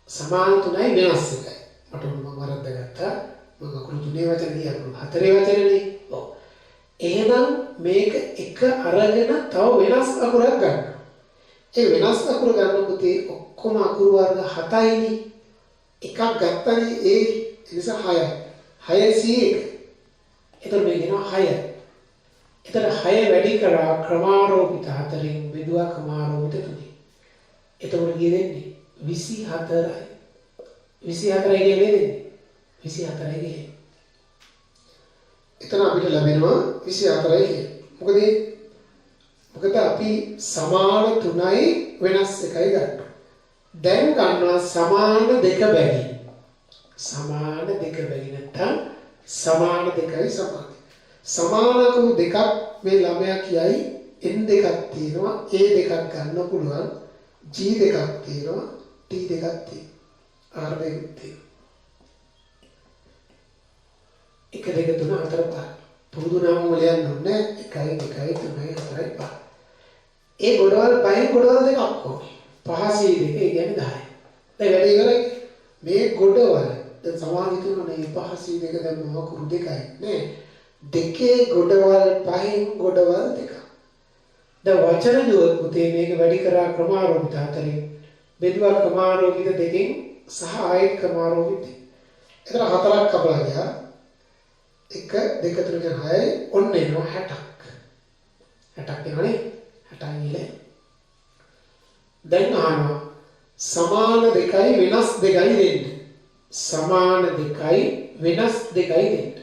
සමාන 3යි වෙනස් 1යි. මට මම වරද්දගත්තා. මම අකුරු 3 වචනේ අකුරු 4 වචනේනේ. ඔව්. එහෙනම් මේක එක අරගෙන තව වෙනස් අකුරක් ගන්නවා. ඒ වෙනස් අකුර ගන්න පුතේ ඔක්කොම අකුරු වර්ග 7යිනේ. එකක් ගත්තනේ ඒ නිසා 6යි. 6 C1. එතකොට මේ කියනවා 6. එතන 6 වැඩි කරා ක්‍රමාරෝපිත 4න් බෙදුවා ක්‍රමාරෝපිත 3. එතකොට කී දෙන්නේ 24යි. 24යි කියන්නේ දෙන්නේ 24යි කියන්නේ. එතන අපිට ලැබෙනවා 24යි කියන්නේ. මොකද අපි සමාන 3යි වෙනස් 1යි ගන්නවා. දැන් ගන්නවා සමාන 2 බැගින්. සමාන 2 බැගින් නැත්නම් සමාන 2යි සමාන. සමානකම දෙකක් මේ ළමයා කියයි n දෙකක් තියෙනවා a දෙකක් ගන්න පුළුවන් g දෙකක් තියෙනවා t දෙකක් තියෙනවා r දෙකක් තියෙනවා 1 2 3 4 5 පුරුදු නාම වල යන්න ඕනේ 1 2 3 4 5 ඒ ගොඩවල් පහෙන් ගොඩවල් දෙකක් ඕනේ 5 c දෙක ඒ කියන්නේ 10 දැන් වැඩි කරන්නේ මේ ගොඩවල් දැන් සමානිතුනේ 5 c දෙක දැන් මොකක් කුරු දෙකයි නේ දෙකේ ගොඩවල් පහෙන් ගොඩවල් දෙක. දැන් වචන දුවත් පුතේ මේක වැඩි කරා ක්‍රමාරෝපිත 4න් බෙදුවා ක්‍රමාරෝපිත 2කින් සහ ආයත ක්‍රමාරෝපිත. එතන 4ක් කපලා ගියා. 1 2 3 4 6යි ඔන්න එනවා 60ක්. 60ක් එනවනේ 60යි ඉල. දැන් අහනවා සමාන 2යි වෙනස් 2යි දෙන්න. සමාන 2යි වෙනස් 2යි දෙන්න.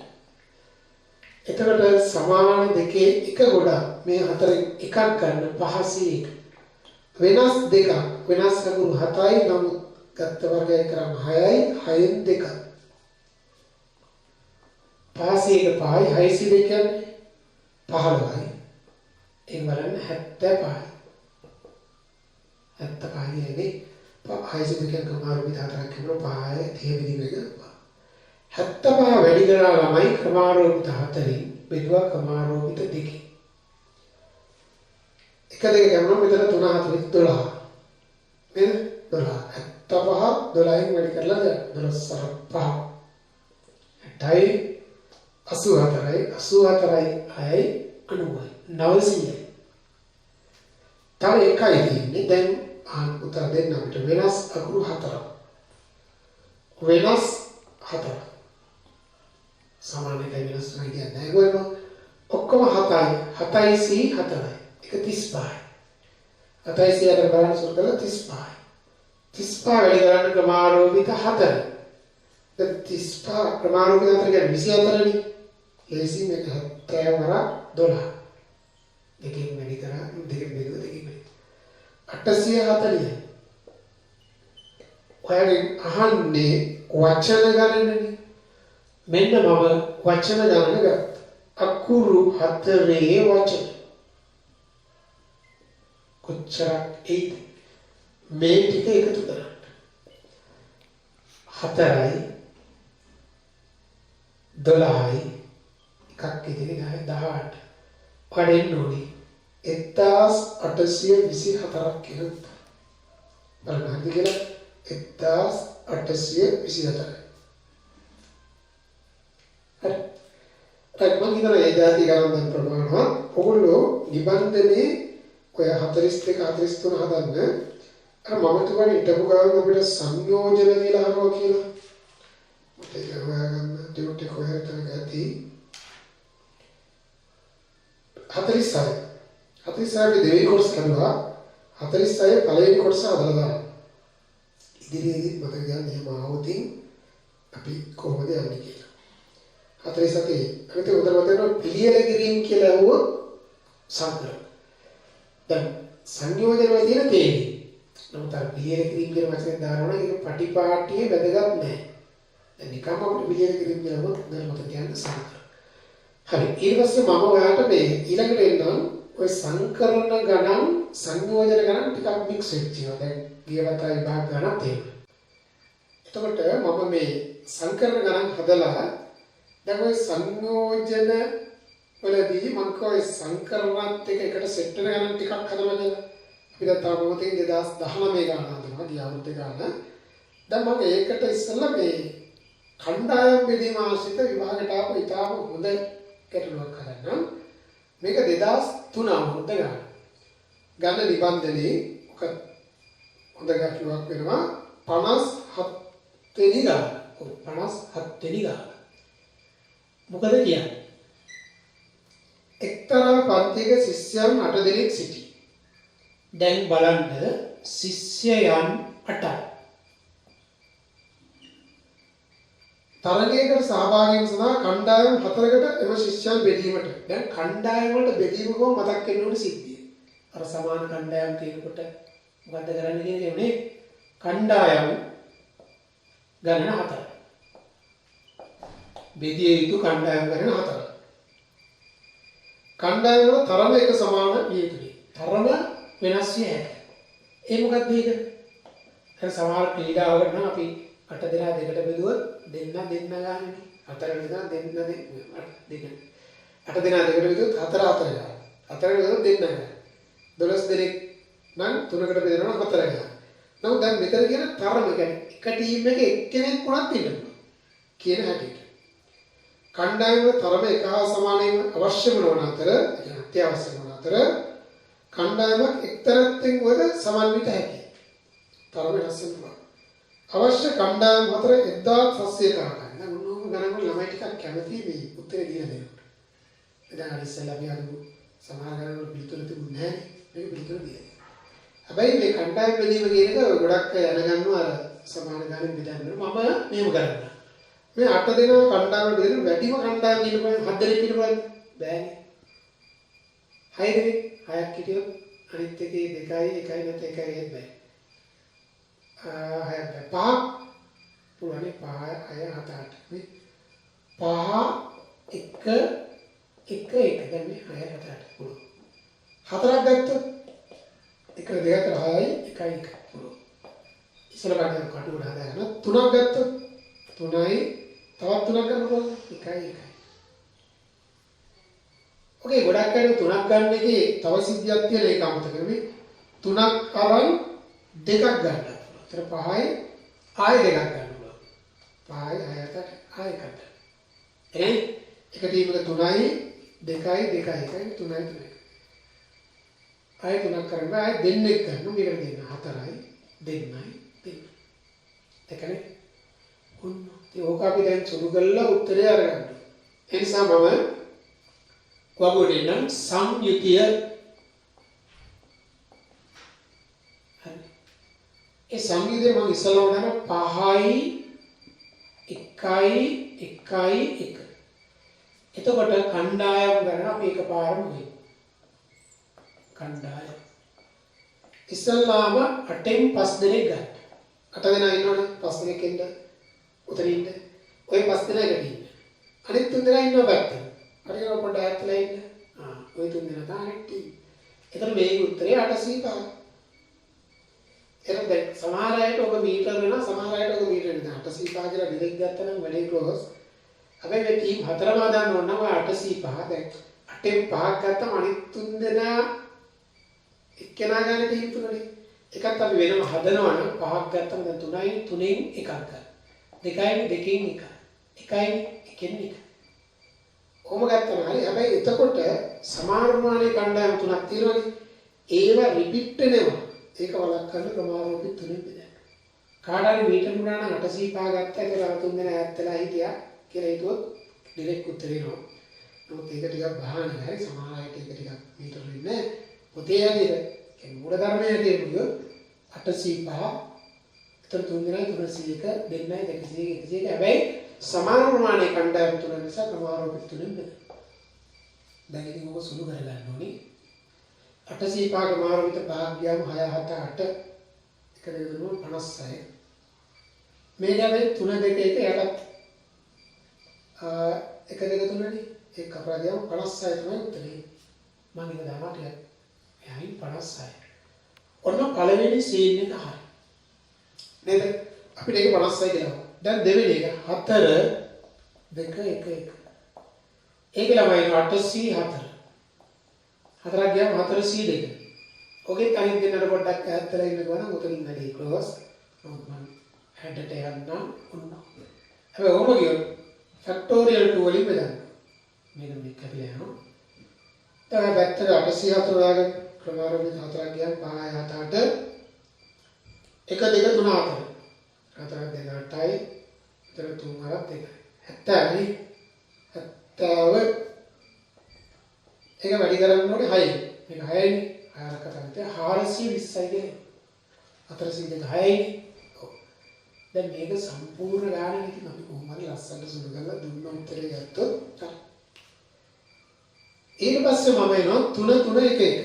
එතකොට සමාන දෙකේ එක ගොඩක් මේ හතරෙන් එකක් ගන්න 5c1 වෙනස් දෙකක් වෙනස් අකුරු 7යි නමුත් ගත්ත වර්ගය කරාම 6යි 6න් 2ක් 5c1 5යි 6c2 කියන්නේ 15යි ඒක බලන්න 75යි 75යි කියන්නේ 6c2 කියන්නේ ක්‍රමාරෝපිත 4ක් කියනවා 5යි 30 විදිහට 75 වැඩි කරා ළමයි ක්‍රමාරෝපිත 4න් බෙදුවා ක්‍රමාරෝපිත 2කින්. 1 2 ගමන මෙතන 3 4 12. නේද? 12. 75 12න් වැඩි කරලා දාන්න. 12 5. 8යි 84යි 84යි 6යි 90යි 900යි. තව එකයි තියෙන්නේ. දැන් උත්තර දෙන්න අපිට වෙනස් අකුරු 4ක්. වෙනස් 4ක්. සමාන එකයි වෙනස් නැහැ කියන්නේ. ඒගොල්ලෝ ඔක්කොම 7යි. 7යි c 4යි. ඒක 35යි. 7යි c අතර බලන්න සුරුකල 35යි. 35 වැඩි කරන්න ක්‍රමාරෝපිත 4. දැන් 35 ක්‍රමාරෝපිත 4 කියන්නේ 24නේ. ලේසි මේක 70 වර 12. දෙකෙන් වැඩි කරා දෙකෙන් බෙදුවා දෙකෙන් වැඩි. 840යි. ඔයාලෙන් අහන්නේ වචන ගණනනේ. මෙන්න මම වචන ගණන ගත්තා. අකුරු 4 වචන. කොච්චරක් ඒද? මේ ටික එකතු කරන්න. 4යි 12යි එකක් ඉදිරි 18. කඩෙන්න ඕනේ 1824ක් කියලා. බලන්න කියලා 1824. රයිට් මම හිතනවා ඒ જાති ගණන් දැන් ප්‍රමාණවත්. ඔගොල්ලෝ නිබන්ධනේ ඔය 42 43 හදන්න. අර මම තුනේ හිටපු ගාන අපිට සංයෝජන කියලා අහනවා කියලා. මට ඒක හොයාගන්න ඩියුට් එක හොයන්න ඇති. 46 අපි දෙවෙනි කොටස කරනවා. 46 පළවෙනි කොටස හදලා දාන්න. ඉදිරියේදී මතක ගන්න එහෙම ආවොතින් අපි කොහොමද යන්නේ කියලා. 47 අනිත් උදේ මතක පිළියෙල කිරීම කියලා ඇහුවොත් සංකර. දැන් සංයෝජන වල තියෙන තේරි. නමුත් අර පිළියෙල කිරීම කියන වචනේ දානවා නම් ඒක පටිපාටියේ වැදගත් නැහැ. දැන් නිකම්ම අපිට පිළියෙල කිරීම කියලා වුණොත් දැන් මතක තියන්න සංකර. හරි ඊට පස්සේ මම ඔයාලට මේ ඊළඟට එන්නම් ඔය සංකරණ ගණන් සංයෝජන ගණන් ටිකක් මික්ස් වෙච්ච ඒවා. දැන් ගියවතා විභාග ගණන් තියෙනවා. එතකොට මම මේ සංකරණ ගණන් හදලා දැන් ඔය සංයෝජන වලදී මම කොයි සංකරණත් එකට සෙට් වෙන ගණන් ටිකක් හදලා කියලා. අපි දැන් තාම මොකද 2019 ගණන් හදනවා ගිය අවුරුද්දේ ගණන්. දැන් මම ඒකට ඉස්සෙල්ලා මේ කණ්ඩායම් බෙදීම ආශ්‍රිත විභාගයට ආපු ඉතාම හොඳ ගැටලුවක් හදන්නම්. මේක 2003 අවුරුද්ද ගන්න. ගන්න නිබන්ධනේ ඔක හොඳ ගැටලුවක් වෙනවා 57 වෙනි ගාන. 57 වෙනි ගාන. මොකද කියන්නේ? එක්තරා පන්තියක ශිෂ්‍යයන් 8 දෙනෙක් සිටි. දැන් බලන්න ශිෂ්‍යයන් 8යි. තරගයකට සහභාගී වීම සඳහා කණ්ඩායම් 4කට එම ශිෂ්‍යයන් බෙදීමට. දැන් කණ්ඩායම් වලට බෙදීම කොහොම මතක් වෙන්න ඕනේ සිද්ධිය. අර සමාන කණ්ඩායම් තියෙනකොට මොකද්ද කරන්නේ කියන්නේ නේ? කණ්ඩායම් ගණන 4යි. බෙදිය යුතු කණ්ඩායම් ගණන 4යි. කණ්ඩායම් වල තරම එක සමාන විය යුතුයි. තරම වෙනස් විය හැකියි. ඒ මොකක්ද මේක? අර සමහර ක්‍රීඩාවකට නම් අපි 8 දෙනා දෙකට බෙදුවොත් දෙන්න ගානේ. 4 දෙනා දෙන්න දෙක. 8 දෙනා දෙකට බෙදුවොත් 4 ගාන. 4 බෙදුවොත් දෙන්න ගාන. 12 දෙනෙක් නම් 3කට බෙදනවා 4 ගාන. නමුත් දැන් මෙතන කියන තරම කියන්නේ එක ටීම් එකේ එක්කෙනෙක් වුණත් ඉන්න පුළුවන් කියන හැටියට. කණ්ඩායම තරම එක හා සමානව අවශ්‍ය වන අතර, අත්‍යවශ්‍ය වන අතර කණ්ඩායමක් එක්තරත්ෙන් වල සමන්විත හැකියි. තරම වෙනස් වෙනවා. අවශ්‍ය කණ්ඩායම් අතර 1700 කාරණා. දැන් මොනෝම ගණන් වල ළමයි ටිකක් කැමති මේ උත්තරේ දීලා දෙනකොට. දැන් ඉස්සෙල්ලා අපි අද සමහර ගණන් වල පිළිතුරු තිබුණේ නැහැ. මේක පිළිතුරු දීලා. හැබැයි මේ කණ්ඩායම් බෙදීම කියන එක ගොඩක් දැනගන්නවා අර සමාන ගණන් බෙදන්න. මම මේව කරන්නේ. මේ 8 දෙනා කණ්ඩායම් බෙදෙන වැඩිම කණ්ඩායම් කියනකොට 7 දෙනෙක් ඉන්නවද? බෑනේ. 6 දෙනෙක් 6ක් හිටියොත් අනිත් එකේ 2යි 1යි නැත්නම් 1යි හෙත් බෑ. 6ක් බෑ. 5 පුළුවන් 5 6 7 8 මේ 5 1 1 දැන් මේ 6 7 8 පුළුවන්. 4ක් ගත්තොත් 1 2 3 6යි 1යි 1 පුළුවන්. ඉස්සෙල්ලා ගන්න කටුවට හදාගෙන 3ක් ගත්තොත් 3යි තවත් 3ක් ගන්න පුළුවන් 1යි 1යි. ඔකේ ගොඩක් අය 3ක් ගන්න එකේ තව සිද්ධියක් තියෙනවා ඒක අමතක නෙමෙයි. 3ක් අරන් 2ක් ගන්න. ඒතර 5යි ආයෙ 2ක් ගන්න පුළුවන්. 5යි 6ට ආයෙ 1ක්. එක ටීම් එක 3යි 2යි 2යි 1යි 3යි 3යි. ආයෙ 3ක් කරන්න ආයෙ දෙන්නෙක් ගන්න. මේකට දෙන්න 4යි 2යි 2යි. දෙකනේ. ඕක අපි දැන් සුළු කරලා උත්තරය අරගන්න. ඒ නිසා මම වගුවටේ නම් සංයුතිය හරි. ඒ සංයුතිය මම ඉස්සෙල්ලාම ගන්න 5යි 1යි 1යි 1. එතකොට කණ්ඩායම් ගන්න අපි එකපාරම වෙයි. කණ්ඩායම් ඉස්සෙල්ලාම 8න් 5 දෙනෙක් ගන්න. 8 දෙනා ඉන්නවනේ 5 දෙනෙක් ඉන්න. උතන ඉන්න. ඔය 5 දෙනා එකට ඉන්න. අනිත් 3 දෙනා ඉන්නව පැත්තට. හරියට පොඩ්ඩක් ඈත්ලා ඉන්න. ඔය 3 දෙනා තමයි ටීම්. එතන මේ උත්තරේ 805. එහෙනම් දැන් සමහර අයට ඔබ මීටර වෙනවා සමහර අයට ඔබ මීටර වෙනවා. 805 කියලා ඩිලෙක් ගත්තා නම් වැඩේ ක්ලෝස්. හැබැයි මේ ටීම් හතරම හදන්න ඕන නම් ඔය 805 දැන් 8න් 5ක් ගත්තම අනිත් 3 දෙනා එක්කෙනා ගන්න ටීම් තුනනේ. එකත් අපි වෙනම හදනවා නම් 5ක් ගත්තම දැන් 3යි 3න් එකක් ගන්න. 2යි 2කින් එක. 1යි 1කින් එක. කොහොම ගත්තම හරි හැබැයි එතකොට සමාන ප්‍රමාණයේ කණ්ඩායම් තුනක් තියෙනවානේ. ඒවා රිපීට් වෙනවා. ඒක වළක්වන්න ක්‍රමාරෝපී තුනෙන් බෙදන්න. කාඩාරි මීටර ගණන 805 ගත්තා කියලා තුන් දෙනා ඈත් වෙලා හිටියා කියලා හිතුවොත් ඩිරෙක්ට් උත්තර එනවා. නමුත් ඒක ටිකක් බහානේ හරි සමහර අයට ඒක ටිකක් මීටර වෙන්නේ පොතේ ඇදිර ඒ මූල ධර්මයේ ඇදිර 805 විතර තුන් දෙනා 301 දෙන්නයි 201 හැබැයි සමාන ප්‍රමාණයේ කණ්ඩායම් තුන නිසා ක්‍රමාරෝපී තුනෙන් බෙදන්න. දැන් ඉතින් ඔබ සුළු කරලා ගන්න ඕනේ. 805 ක්‍රමාරෝපීත භාග්‍යයම 6 7 8 එක දෙක තුන 56. මේ ගැවේ 3 2 1 යටත් එක දෙක තුනනේ ඒක කපලා ගියාම 56 තමයි උත්තරේ. මම ඒක දානවා ටිකක්. එහයින් 56. ඔන්න පළවෙනි සීන් එක හරි. නේද? අපිට ඒක 56 කියලා. දැන් දෙවෙනි එක 4 2 1 1. ඒක ළමයි 804. හතරක් ගියාම 402. ඔගේ තනින් දෙන්නට පොඩ්ඩක් ඈත්ලා ඉන්නකෝ නම් උතනින් වැඩි ක්ලෝස්. මම හැඩට යන්නම් ඔන්න. හැබැයි ඔහොම ගියොත් ෆැක්ටෝරියල් 2 වලින් බෙදන්න. මේක මේක කැපිලා යනවා. දැන් පැත්තට 804 දාගෙන ක්‍රමාරෝපී 4ක් ගියාම 5 7 8 1 2 3 4. 4ක් දෙක 8යි. එතන 3 4ක් 2යි. 70යි. 70 ඒක වැඩි කරන්න ඕනේ 6යි. මේක 6යි. 6ක් කතාන්තේ 420යි කියන්නේ. 402 6යි. දැන් මේක සම්පූර්ණ ගානේ ඉතින් අපි කොහොම හරි ලස්සනට සුළු කරලා දුන්න උත්තරේ ගත්තොත් හරි. ඊට පස්සේ මම එනවා 3 3 1 1.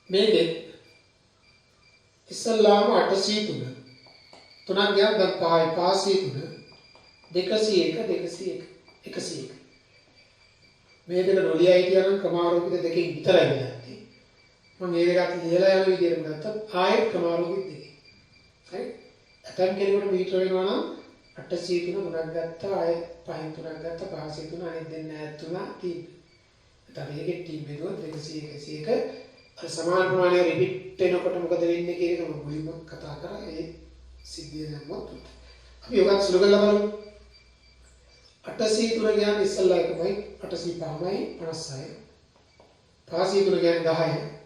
මේකේ ඉස්සල්ලාම 803 තුනක් ගියාම දැන් 503 201 201 101 මේ දෙක නොලියයි කියනනම් ක්‍රමාරෝපිත දෙකෙන් විතරයි ගන්නේ. මම මේ දෙකත් ලියලා යන විදිහට ගත්තත් ආයෙත් ක්‍රමාරෝපිත දෙකේ. හරි? ඇතම් කෙනෙකුට මීටර වෙනවා නම් 803 තුනක් ගත්තා ආයෙත් 5 තුනක් ගත්තා 503 අනිත් දෙන්න ඈත් තුනක් තියෙනවා. එතන මේකේ ටීම් බෙදුවොත් 201 101 සමාන ප්‍රමාණය රිපීට් වෙනකොට මොකද වෙන්නේ කියන එක මම මුලින්ම කතා කරා. ඒ සිද්ධිය දැම්මොත් අපි ඔයගත් සුළු කරලා බලමු. 803 කියන්නේ ඉස්සල්ලා එකමයි 805යි 56. 503 කියන්නේ 10.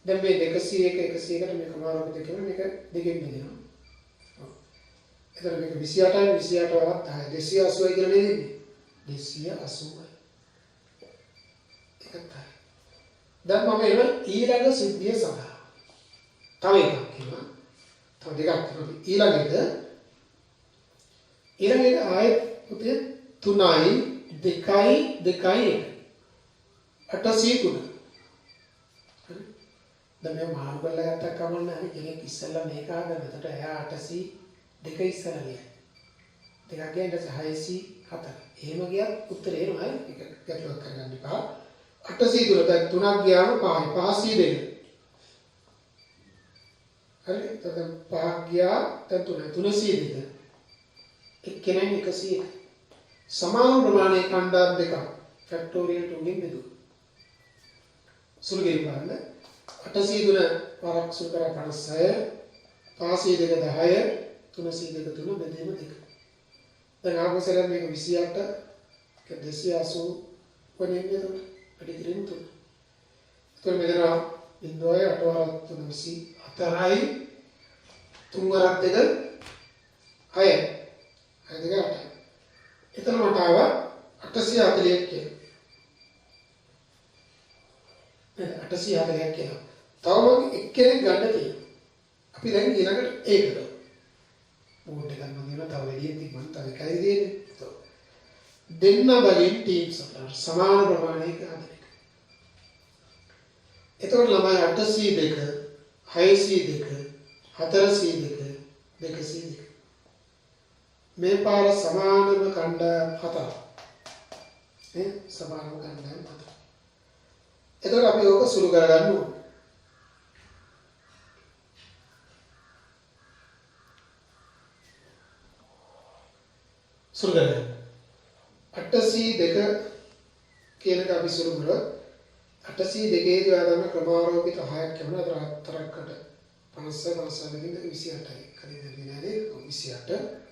දැන් මේ 201 101ට මේ කමාරෝපිත දෙකම මේක දෙකෙන් බෙදෙනවා. එතන මේක 28යි 28 වරක් 10 280යි කියලා නේද? 280යි. ඒකත් හරි. දැන් මම එන ඊළඟ සිද්ධිය සඳහා තව එකක් කියනවා. තව දෙකක් කියනවා. ඊළඟ එක ආයෙත් උතේ 3යි 2යි 2යි 1 803. හරි. දැන් මේ මාරු කරලා ගත්තා කමන්න හරි කෙනෙක් ඉස්සෙල්ලා මේක ආගන්න. එතකොට එයා 802 ඉස්සරහ ගියා. දෙකක් ගියා ඊට පස්සේ 604. එහෙම ගියත් උත්තරේ එනවා. ඒක ගැටලුවක් කරගන්න එපා. 803 දැන් 3ක් ගියාම 5යි 502. හරි. එතකොට 5ක් ගියා දැන් 3යි 302. එක්කෙනෙක් 101. සමාන ප්‍රමාණයේ කණ්ඩායම් දෙකක් ෆැක්ටෝරියල් 2 ගෙන් බෙදුවා. සුළු කිරීමන්න 803 වරක් සුළු කරා 56 502 10 302 3 බෙදීම 2. දැන් ආපස්සට මේක 28 280 වනේ නේද? පිටින් 3. එතකොට මෙතන බිඳුවයි 8 වරක් 324යි 3 වරක් 2 6යි. හරිද? එතන මට ආවා 841 කියලා. 840ක් කියලා. තව මම එක්කෙනෙක් ගන්න තියෙනවා. අපි දැන් ඊළඟට ඒකද. බෝඩ් එකක් මම කියනවා තව වැඩියෙන් තිබ්බම තව එකයි දෙන්නේ. දෙන්න බලින් ටීම්ස් අතර සමාන ප්‍රමාණයක ආදරයක්. එතකොට ළමයි 802 602 402 202 මේ පාර සමානම කණ්ඩායම් 4. සමානම කණ්ඩායම් 4. එතකොට අපි ඕක සුළු කරගන්න ඕනේ. සුළු කරගන්න. 802 කියන එක අපි සුළු කරා. 802 දී ආදම ක්‍රමාරෝපිත 6ක් කියනවා. අතර 4කට 50 50 28යි. කලින් දෙන්නේ නැහැ 28.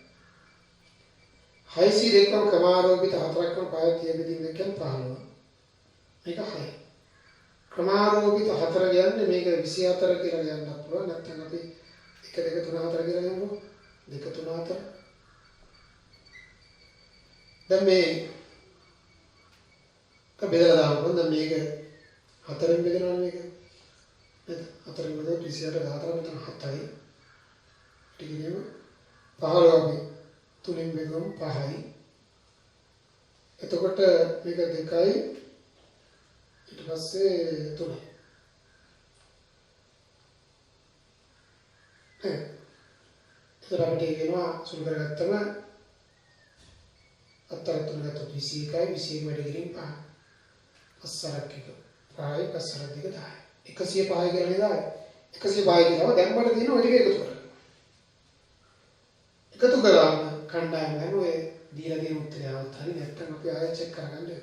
6 දෙකම ක්‍රමාරෝපිත 4ක්ම පාය තියගෙදින් දෙකෙන් 15. මේක 6. ක්‍රමාරෝපිත 4 කියන්නේ මේක 24 කියලා කියන්නත් පුළුවන්. නැත්නම් අපි 1 2 3 4 කියලා කියමු. 2 3 4. දැන් මේ බෙදලා දාන්න දැන් මේක 4ෙන් බෙදනවා මේක. නේද? 4ෙන් බෙදුවා 24 14 මෙතන 7යි. ටිකේම 15 අපි 3ෙන් බෙදුවම 5යි. එතකොට මේක 2යි ඊට පස්සේ 3යි. එතකොට අපිට කියනවා සුළු කරගත්තම අත්තර 3 ගත්තොත් 21යි 21 වැඩි කිරීම 5. අස්සරක් එක 5යි අස්සරක් දෙක 10යි. 105 කියලා නේද? 105 කියලාම දැන් මට තියෙන ඔය ටික එකතු කරගන්න. එකතු කරාම කණ්ඩායම ගන්න ඔය දීලා තියෙන උත්තරය આવත් හරි නැත්නම් අපි ආයෙ චෙක් කරගන්න.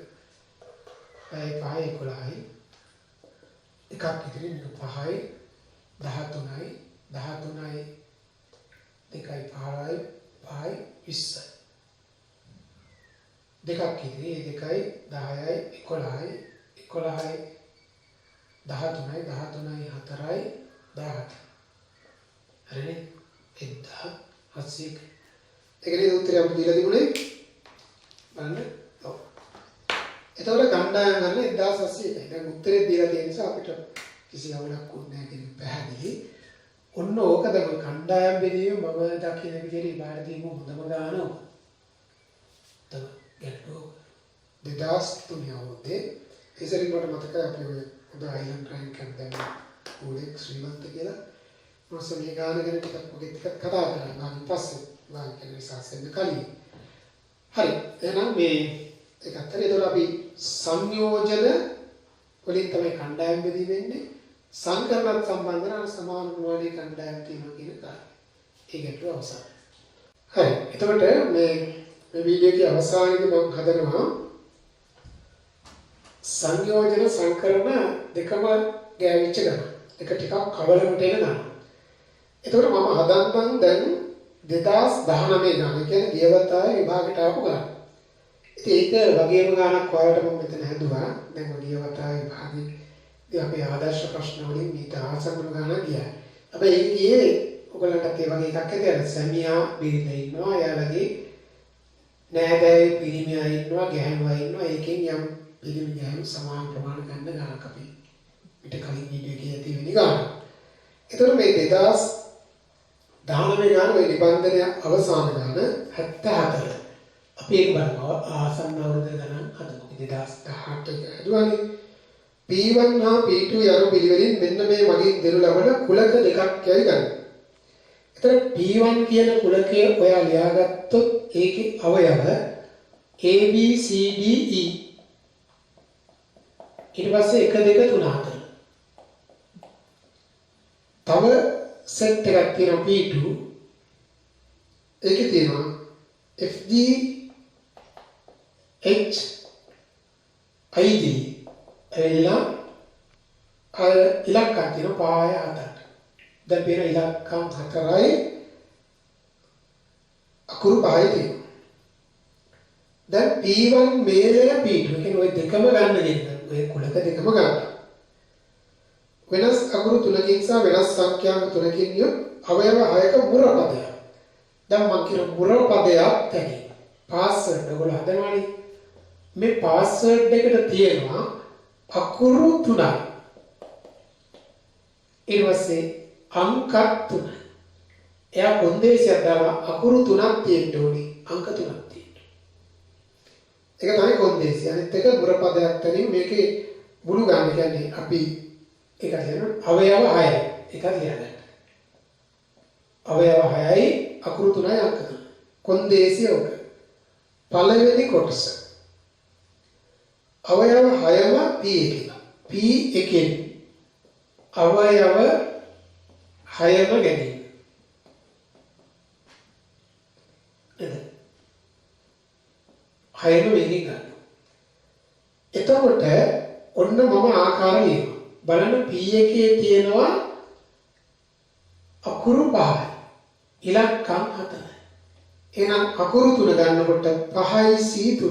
5යි 11යි එකක් ඉතිරි මේක 5යි 13යි 13යි 2යි 5යි 5යි 20යි දෙකක් ඉතිරි ඒ 2යි 10යි 11යි 11යි 13යි 13යි 4යි 17යි හරිනේ 1700 ඒකනේ උත්තරය අපිට දීලා තිබුණේ බලන්න ඔව් එතකොට කණ්ඩායම ගන්න 1700යි දැන් උත්තරේ දීලා තියෙන නිසා අපිට කිසි අවුලක් වුණේ නැහැ කියන පැහැදිලි ඔන්න ඕක තමයි කණ්ඩායම් බෙදීම මම දකින විදිහට බාහිර දීම හොඳම ගාන ඕක තමයි ගැටලුව 2003 අවුරුද්දේ ඉතින් මට මතකයි අපි ඔය උද අයිලන්ඩ් රයින් කැම්ප් දැන් උඩේ ශ්‍රීමන්ත කියලා මොකද මේ ගාන ගැන ටිකක් ඔගේ ටිකක් කතා කරලා මම පස්සේ වාන් කියන විශ්වාසයෙන් කලින් හරි එහෙනම් මේ ඒක අතරේ ඒතර අපි සංයෝජන වලින් තමයි කණ්ඩායම් බෙදී වෙන්නේ සංකරණත් සම්බන්ධ නම් සමාන ප්‍රමාණයේ කණ්ඩායම් තියෙනවා කියන කාරණා. ඒ ගැටලුව අවසන්. හරි. එතකොට මේ වීඩියෝ එකේ අවසානයේදී මම හදනවා සංයෝජන සංකරණ දෙකම ගෑවිච්ච ගන්න. එක ටිකක් කවලකට එන ගන්න. එතකොට මම හදන්නම් දැන් 2019 ගන්න. ඒ කියන්නේ ගියවතාවේ විභාගයට ආපු ගන්න. ඉතින් ඒක වගේම ගානක් ඔයාලට මම මෙතන හැදුවා. දැන් ගියවතාවේ විභාගේ අපේ ආදර්ශ ප්‍රශ්න වලින් මීට ආසන්න ගානක් ගියා. හැබැයි ඒක ගියේ ඔයගලන්ටත් ඒ වගේ එකක් ඇති. සැමියා බිරිඳ ඉන්නවා, එයාලගේ නෑදෑයෝ පිරිමියා ඉන්නවා, ගැහැණුවා ඉන්නවා. ඒකෙන් යම් පිරිමි ගැහැණු සමාන ප්‍රමාණ ගන්න ගානක් අපි පිට කලින් වීඩියෝ එකේ ඇති වෙන ගාන. ඒතකොට මේ 2019 ගාන මේ නිබන්ධනය අවසාන ගාන 74. අපි ඒක බලමු ආසන්න අවුරුද්ද ගණන් හදමු. 2018 හදුවානේ. P1 හා P2 යන පිළිවෙලින් මෙන්න මේ වගේ දෙනු ලබන කුලක දෙකක් යයි ගන්න. එතන P1 කියන කුලකය ඔයා ලියාගත්තොත් ඒකේ අවයව A B C D E ඊට පස්සේ 1 2 3 4 තව සෙට් එකක් තියෙනවා P2 ඒකේ තියෙනවා F G H I D එලා ඉලක්කම් තියෙන පාය 7ක්. දැන් පේන ඉලක්කම් 4යි අකුරු 5යි තියෙනවා. දැන් P1 මේලය P2 කියන ওই දෙකම ගන්න නේද? ඔය කුලක දෙකම ගන්න. වෙනස් අකුරු 3කින් සහ වෙනස් සංඛ්‍යාංක 3කින් යොත් අවයව 6ක මුර පදයක්. දැන් මම කියන මුර පදයක් තැනි. පාස්වර්ඩ් ඔයගොල්ලෝ හදනවානේ. මේ පාස්වර්ඩ් එකට තියෙනවා අකුරු 3යි. ඊට පස්සේ අංක 3යි. එයා කොන්දේසියක් දාලා අකුරු 3ක් තියෙන්න ඕනේ. අංක 3ක් තියෙන්න. ඒක තමයි කොන්දේසිය. අනිත් එක මුර පදයක් තනින් මේකේ මුළු ගන්න කියන්නේ අපි ඒක කියනවා අවයව 6යි. ඒක ලියගන්න. අවයව 6යි අකුරු 3යි අංක 3යි. කොන්දේසිය ඔක. පළවෙනි කොටස. අවයව 6ම P1. P1 අවයව 6ම ගැනීම. නේද? 6ම වෙනින් ගන්න. එතකොට ඔන්න මම ආකාර ලියනවා. බලන්න P1 තියෙනවා අකුරු 5යි. ඉලක්කම් 4යි. එහෙනම් අකුරු තුන ගන්නකොට 5යි C3.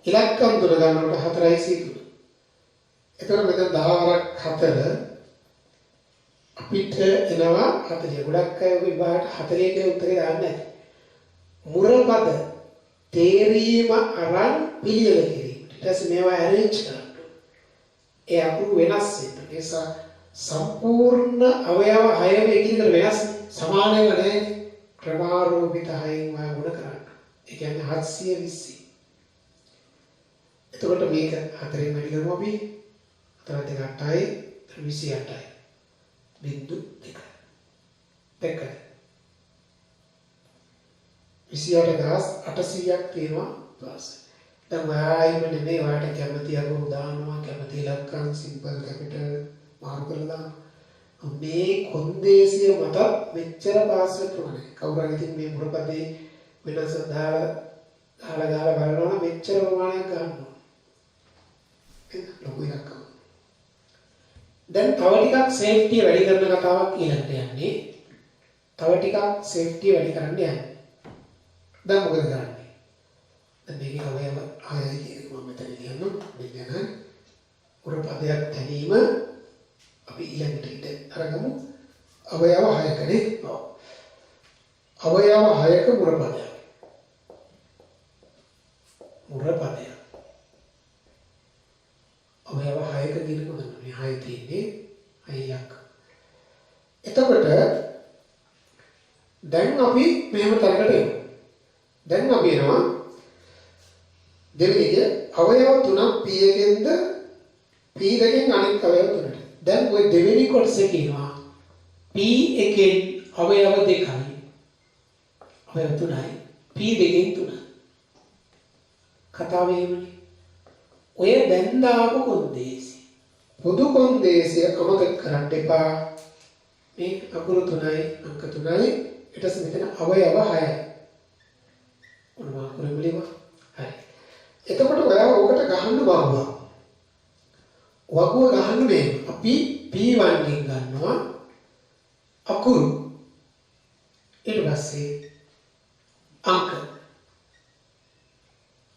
ඉලක්කම් තුන ගන්නකොට 4යි C3. එතකොට මෙතන 10ක් 4 අපිට එනවා 40. ගොඩක් අය ඔය විභාගයට 40 කියලා උත්තරේ දාන්නේ නැහැ. මුරපද තේරීම අරන් පිළියෙල කිරීම. ඊට පස්සේ මේවා arrange කරන්න. ඒ අකුරු වෙනස් වෙනවා. ඒ නිසා සම්පූර්ණ අවයව 6 එකිනෙකට වෙනස් සමානව නැහැ. ක්‍රමාරෝපිත 6න් වා ගුණ කරන්න. ඒ කියන්නේ 720. එතකොට මේක 4න් වැඩි කරමු අපි. 4 2 8යි 28යි. බින්දු 2. දෙකයි. 28800ක් තියෙනවා පාස්. දැන් ඔයායිම නෙමෙයි ඔයාලට කැමති අකුරු දානවා, කැමති ඉලක්කම්, සිම්පල් කැපිටල් මාරු කරලා දානවා. මේ කොන්දේසිය මත මෙච්චර පාස් වෙන්නේ. කවුරු හරි ඉතින් මේ මුරපදේ වෙනස දාලා බලනවා මෙච්චර ප්‍රමාණයක් ගන්නවා. ඒක ලොකු ඉලක්කම්. දැන් තව ටිකක් සේෆ්ටි වැඩි කරන කතාවක් ඊළඟට යන්නේ. තව ටිකක් සේෆ්ටි වැඩි කරන්න යන්නේ. දැන් මොකද කරන්නේ? දැන් මේකේ අවයව 6යි කියන මම මෙතන ලියන්න. මෙන්න මුරපදයක් තැනීම අපි ඊළඟට ඉඳ අරගමු. අවයව 6කනේ. ඔව්. අවයව 6ක මුරපදයක්. මුරපදයක්. අවයව 6ක කියනකොට මේ 6 තියෙන්නේ 6ක්. එතකොට දැන් අපි මෙහෙම තරකට එමු. දැන් අපි එනවා දෙවෙනි අවයව 3ක් P එකෙන්ද P දෙකෙන් අනෙක් අවයව 3ට. දැන් ওই දෙවෙනි කොටසේ කියනවා P එකෙන් අවයව 2යි. අවයව 3යි. P දෙකෙන් 3යි. කතාව එහෙමනේ. ඔය දැන් දාපු කොන්දේසි. පොදු කොන්දේසිය අමතක කරන්න එපා. මේ අකුරු 3යි අංක 3යි ඊට පස්සේ මෙතන අවයව 6යි. මොනවා කරමුලිම? හරි. එතකොට ඔයාලා ඕකට ගහන්න බාරුවා. වගුව ගහන්න මේ අපි P1 ගෙන් ගන්නවා අකුරු. ඊට පස්සේ අංක.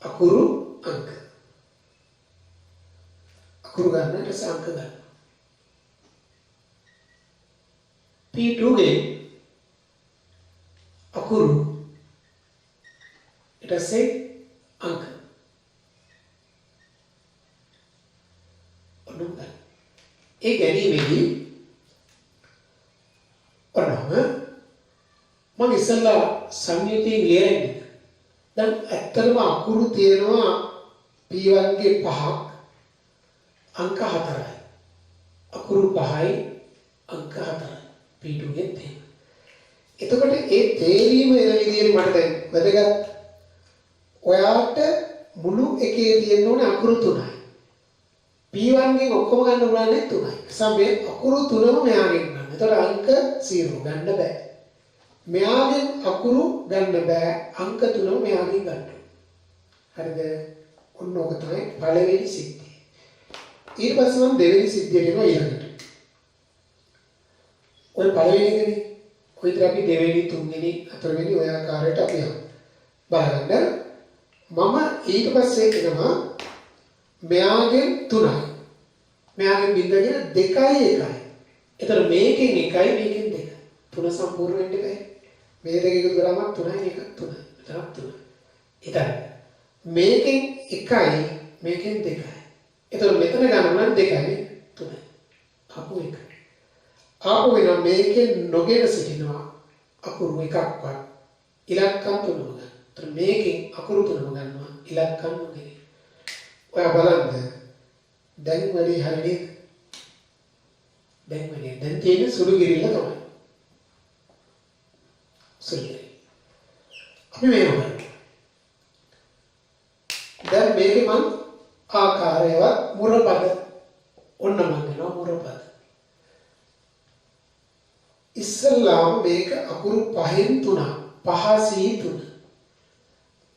අකුරු අංක. අකුරු ගන්න ඊට පස්සේ අංක ගන්න. P2 ගෙන් අකුරු ඊට පස්සේ අංක. ඒ ගැනීමේදී ඔන්නම මම ඉස්සෙල්ලා සංයුතියෙන් ලියන්නේ. දැන් ඇත්තටම අකුරු තියෙනවා P1 ගේ 5ක් අංක 4යි. අකුරු 5යි අංක 4යි. P2 ගේ 3. එතකොට ඒ තේරීම එන විදිහට මට දැන් වැදගත්. ඔයාට මුළු එකේ තියෙන ඕනේ අකුරු 3යි. P1 ගෙන් ඔක්කොම ගන්න උනන්නේ 3යි. සමේ අකුරු 3ම මෙයාගෙන් ගන්න. ඒතර අංක 0 ගන්න බෑ. මෙයාගෙන් අකුරු ගන්න බෑ. අංක 3ම මෙයාගෙන් ගන්න. හරිද? ඔන්න ඔක තමයි පළවෙනි සිද්ධිය. ඊට පස්සේ මම දෙවෙනි සිද්ධියට එනවා ඊළඟට. ඔය පළවෙනි එකනේ. ඔය විතර අපි දෙවෙනි, තුන්වෙනි, හතරවෙනි ඔය ආකාරයට අපි යමු. බලන්න. මම ඊට පස්සේ එනවා මෙයාගෙන් 3යි. මෙයාගෙන් බින්දගෙන 2යි 1යි. එතන මේකෙන් 1යි මේකෙන් 2යි. 3 සම්පූර්ණ වෙන්න එකයි. මේ දෙක එකතු කරාම 3යි මේක 3යි. එතනක් 3යි. එතන මේකෙන් 1යි මේකෙන් 2යි. එතන මෙතන ගන්න 2යි 3යි. ආපු 1. ආපු වෙන මේකෙන් නොගෙන සිටිනවා අකුරු එකක්වත් ඉලක්කම් 3ම ගන්න. එතන මේකෙන් අකුරු 3ම ගන්නවා ඉලක්කම් නොගෙන. ඔයා බලන්න දැන් වැඩි හරිනේ. දැන් තියෙන සුළු ගිරිල්ල තමයි. සුළු ගිරිල්ල. අපි මේක බලමු. දැන් මේකේ මම ආකාරයවත් මුරපද ඔන්න මම කියනවා මුරපද. ඉස්සල්ලාම මේක අකුරු 5න් 3. 5C3.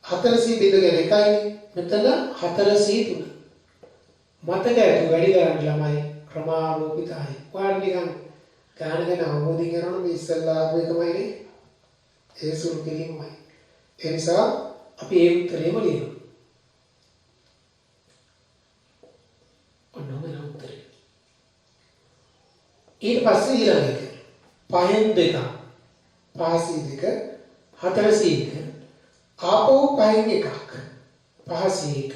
4C බිඳගෙන 1යි. මෙතන 4C3. මතක ඇති වැඩි කරන්න ළමයි ක්‍රමානුකූලයි. ඔයාලා නිකන් ගාන ගැන අවබෝධය කරගන්න මේ ඉස්සල්ලා ආපු එකමයි නේ. ඒ සුළු කිරීමයි. ඒ නිසා අපි ඒ උත්තරේම ලියනවා. ඔන්න ඔය උත්තරේ. ඊට පස්සේ ඊළඟ එක. 5න් 2. 5C2 4C1 ආපහු 5න් 1ක් 5C1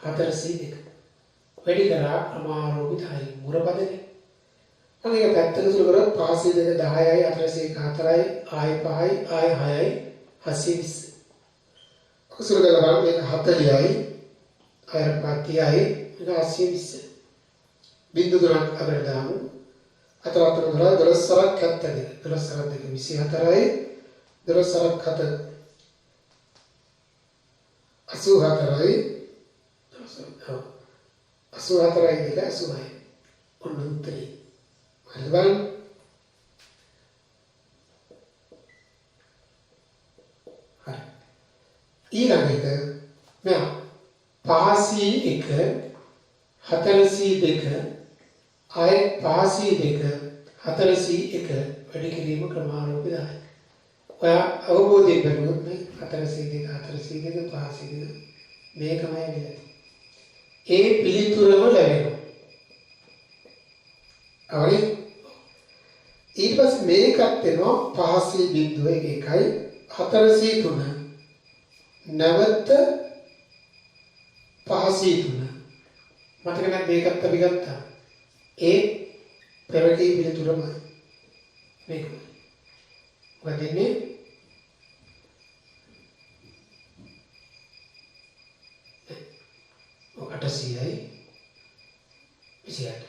4C2 වැඩි කරා ප්‍රමාණෝපිතයි මුරපදනේ. මම ඒක පැත්තට සුළු කරොත් 5C2 10යි 4C1 4යි ආයි 5යි ආයි 6යි 820. කුසල කරලා බලන්න මේක 40යි අය 30යි මේක 820. බිංදු තුනක් අපිට දාමු. අතරත් තුන 12 සරක් 72 12 සරක් 2 24යි 12 සරක් 7 84යි 84යි 2 86යි ඔන්න උත්තරේ. හරි බලන්න. හරි. ඊළඟ එක මෙයා 5C1 4C2 ආය 5C2 4C1 වැඩි කිරීම ක්‍රමානුකූලයි. ඔයා අවබෝධයෙන් බලුවොත් මේ 4C2 4C2 5C2 මේකමයි වෙන්නේ. ඒ පිළිතුරම ලැබෙනවා. හරි. ඊට පස්සේ මේකත් වෙනවා 5C.1 4C3 නැවත 5C3 මතක නැද්ද ඒකත් අපි ගත්තා. ඒ පෙරකී පිළිතුරමයි මේක. මොකද ඉන්නේ ඔකට 800යි 28.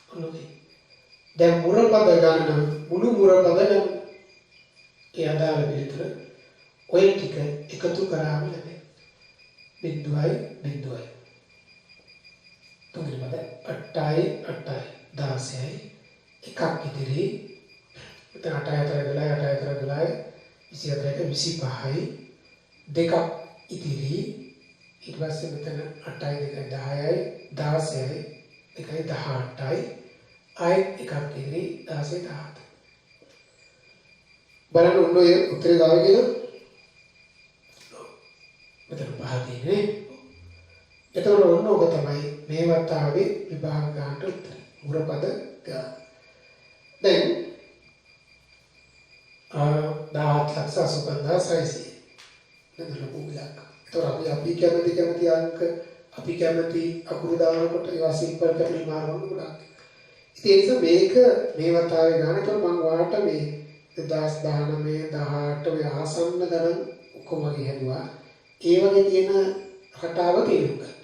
ඔන්නෝකේ. දැන් මුරපද ගන්න මුළු මුරපද ගන්න. ඒ අදාළ පිළිතුර ඔය ටික එකතු කරාම ලැබෙන. බිඳුවයි බිඳුවයි. තුන්වෙනි පද 8යි 8යි 16යි එකක් ඉතිරි. මෙතන 8 4 12 24 25යි දෙකක් ඉතිරි. ඊට පස්සේ මෙතන 8යි 2 10යි 16යි 1යි 18යි ආයෙත් එකක් ඉතිරි 16 17. බලන්න ඔන්න ඔය උත්තරේ ගාව කියලා. මෙතන පහ තියෙන්නේ. එතකොට ඔන්න ඔබ තමයි මේ වතාවේ විභාග ගන්නට උත්තර. මුරපද ගා. දැන් 17,85,600 නේද ලොකු විලක්. ඒතකොට අපි කැමති අංක අපි කැමති අකුරු දානකොට ඒවා සිම්පල් කැපිටල් මාර්ගවල ගොඩක්. ඉතින් ඒ නිසා මේක මේ වතාවේ ගන්න. ඒතකොට මම ඔයාලට මේ 2019 18 ඔය ආසන්න ගණන් ඔක්කොම වගේ හැදුවා. ඒ වගේ තියෙන රටාව තේරුම් ගන්න.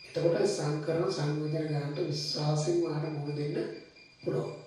එතකොට සංකරණ සංයෝජන ගන්නට විශ්වාසයෙන් මාන මොන දෙන්න පුළුවන්.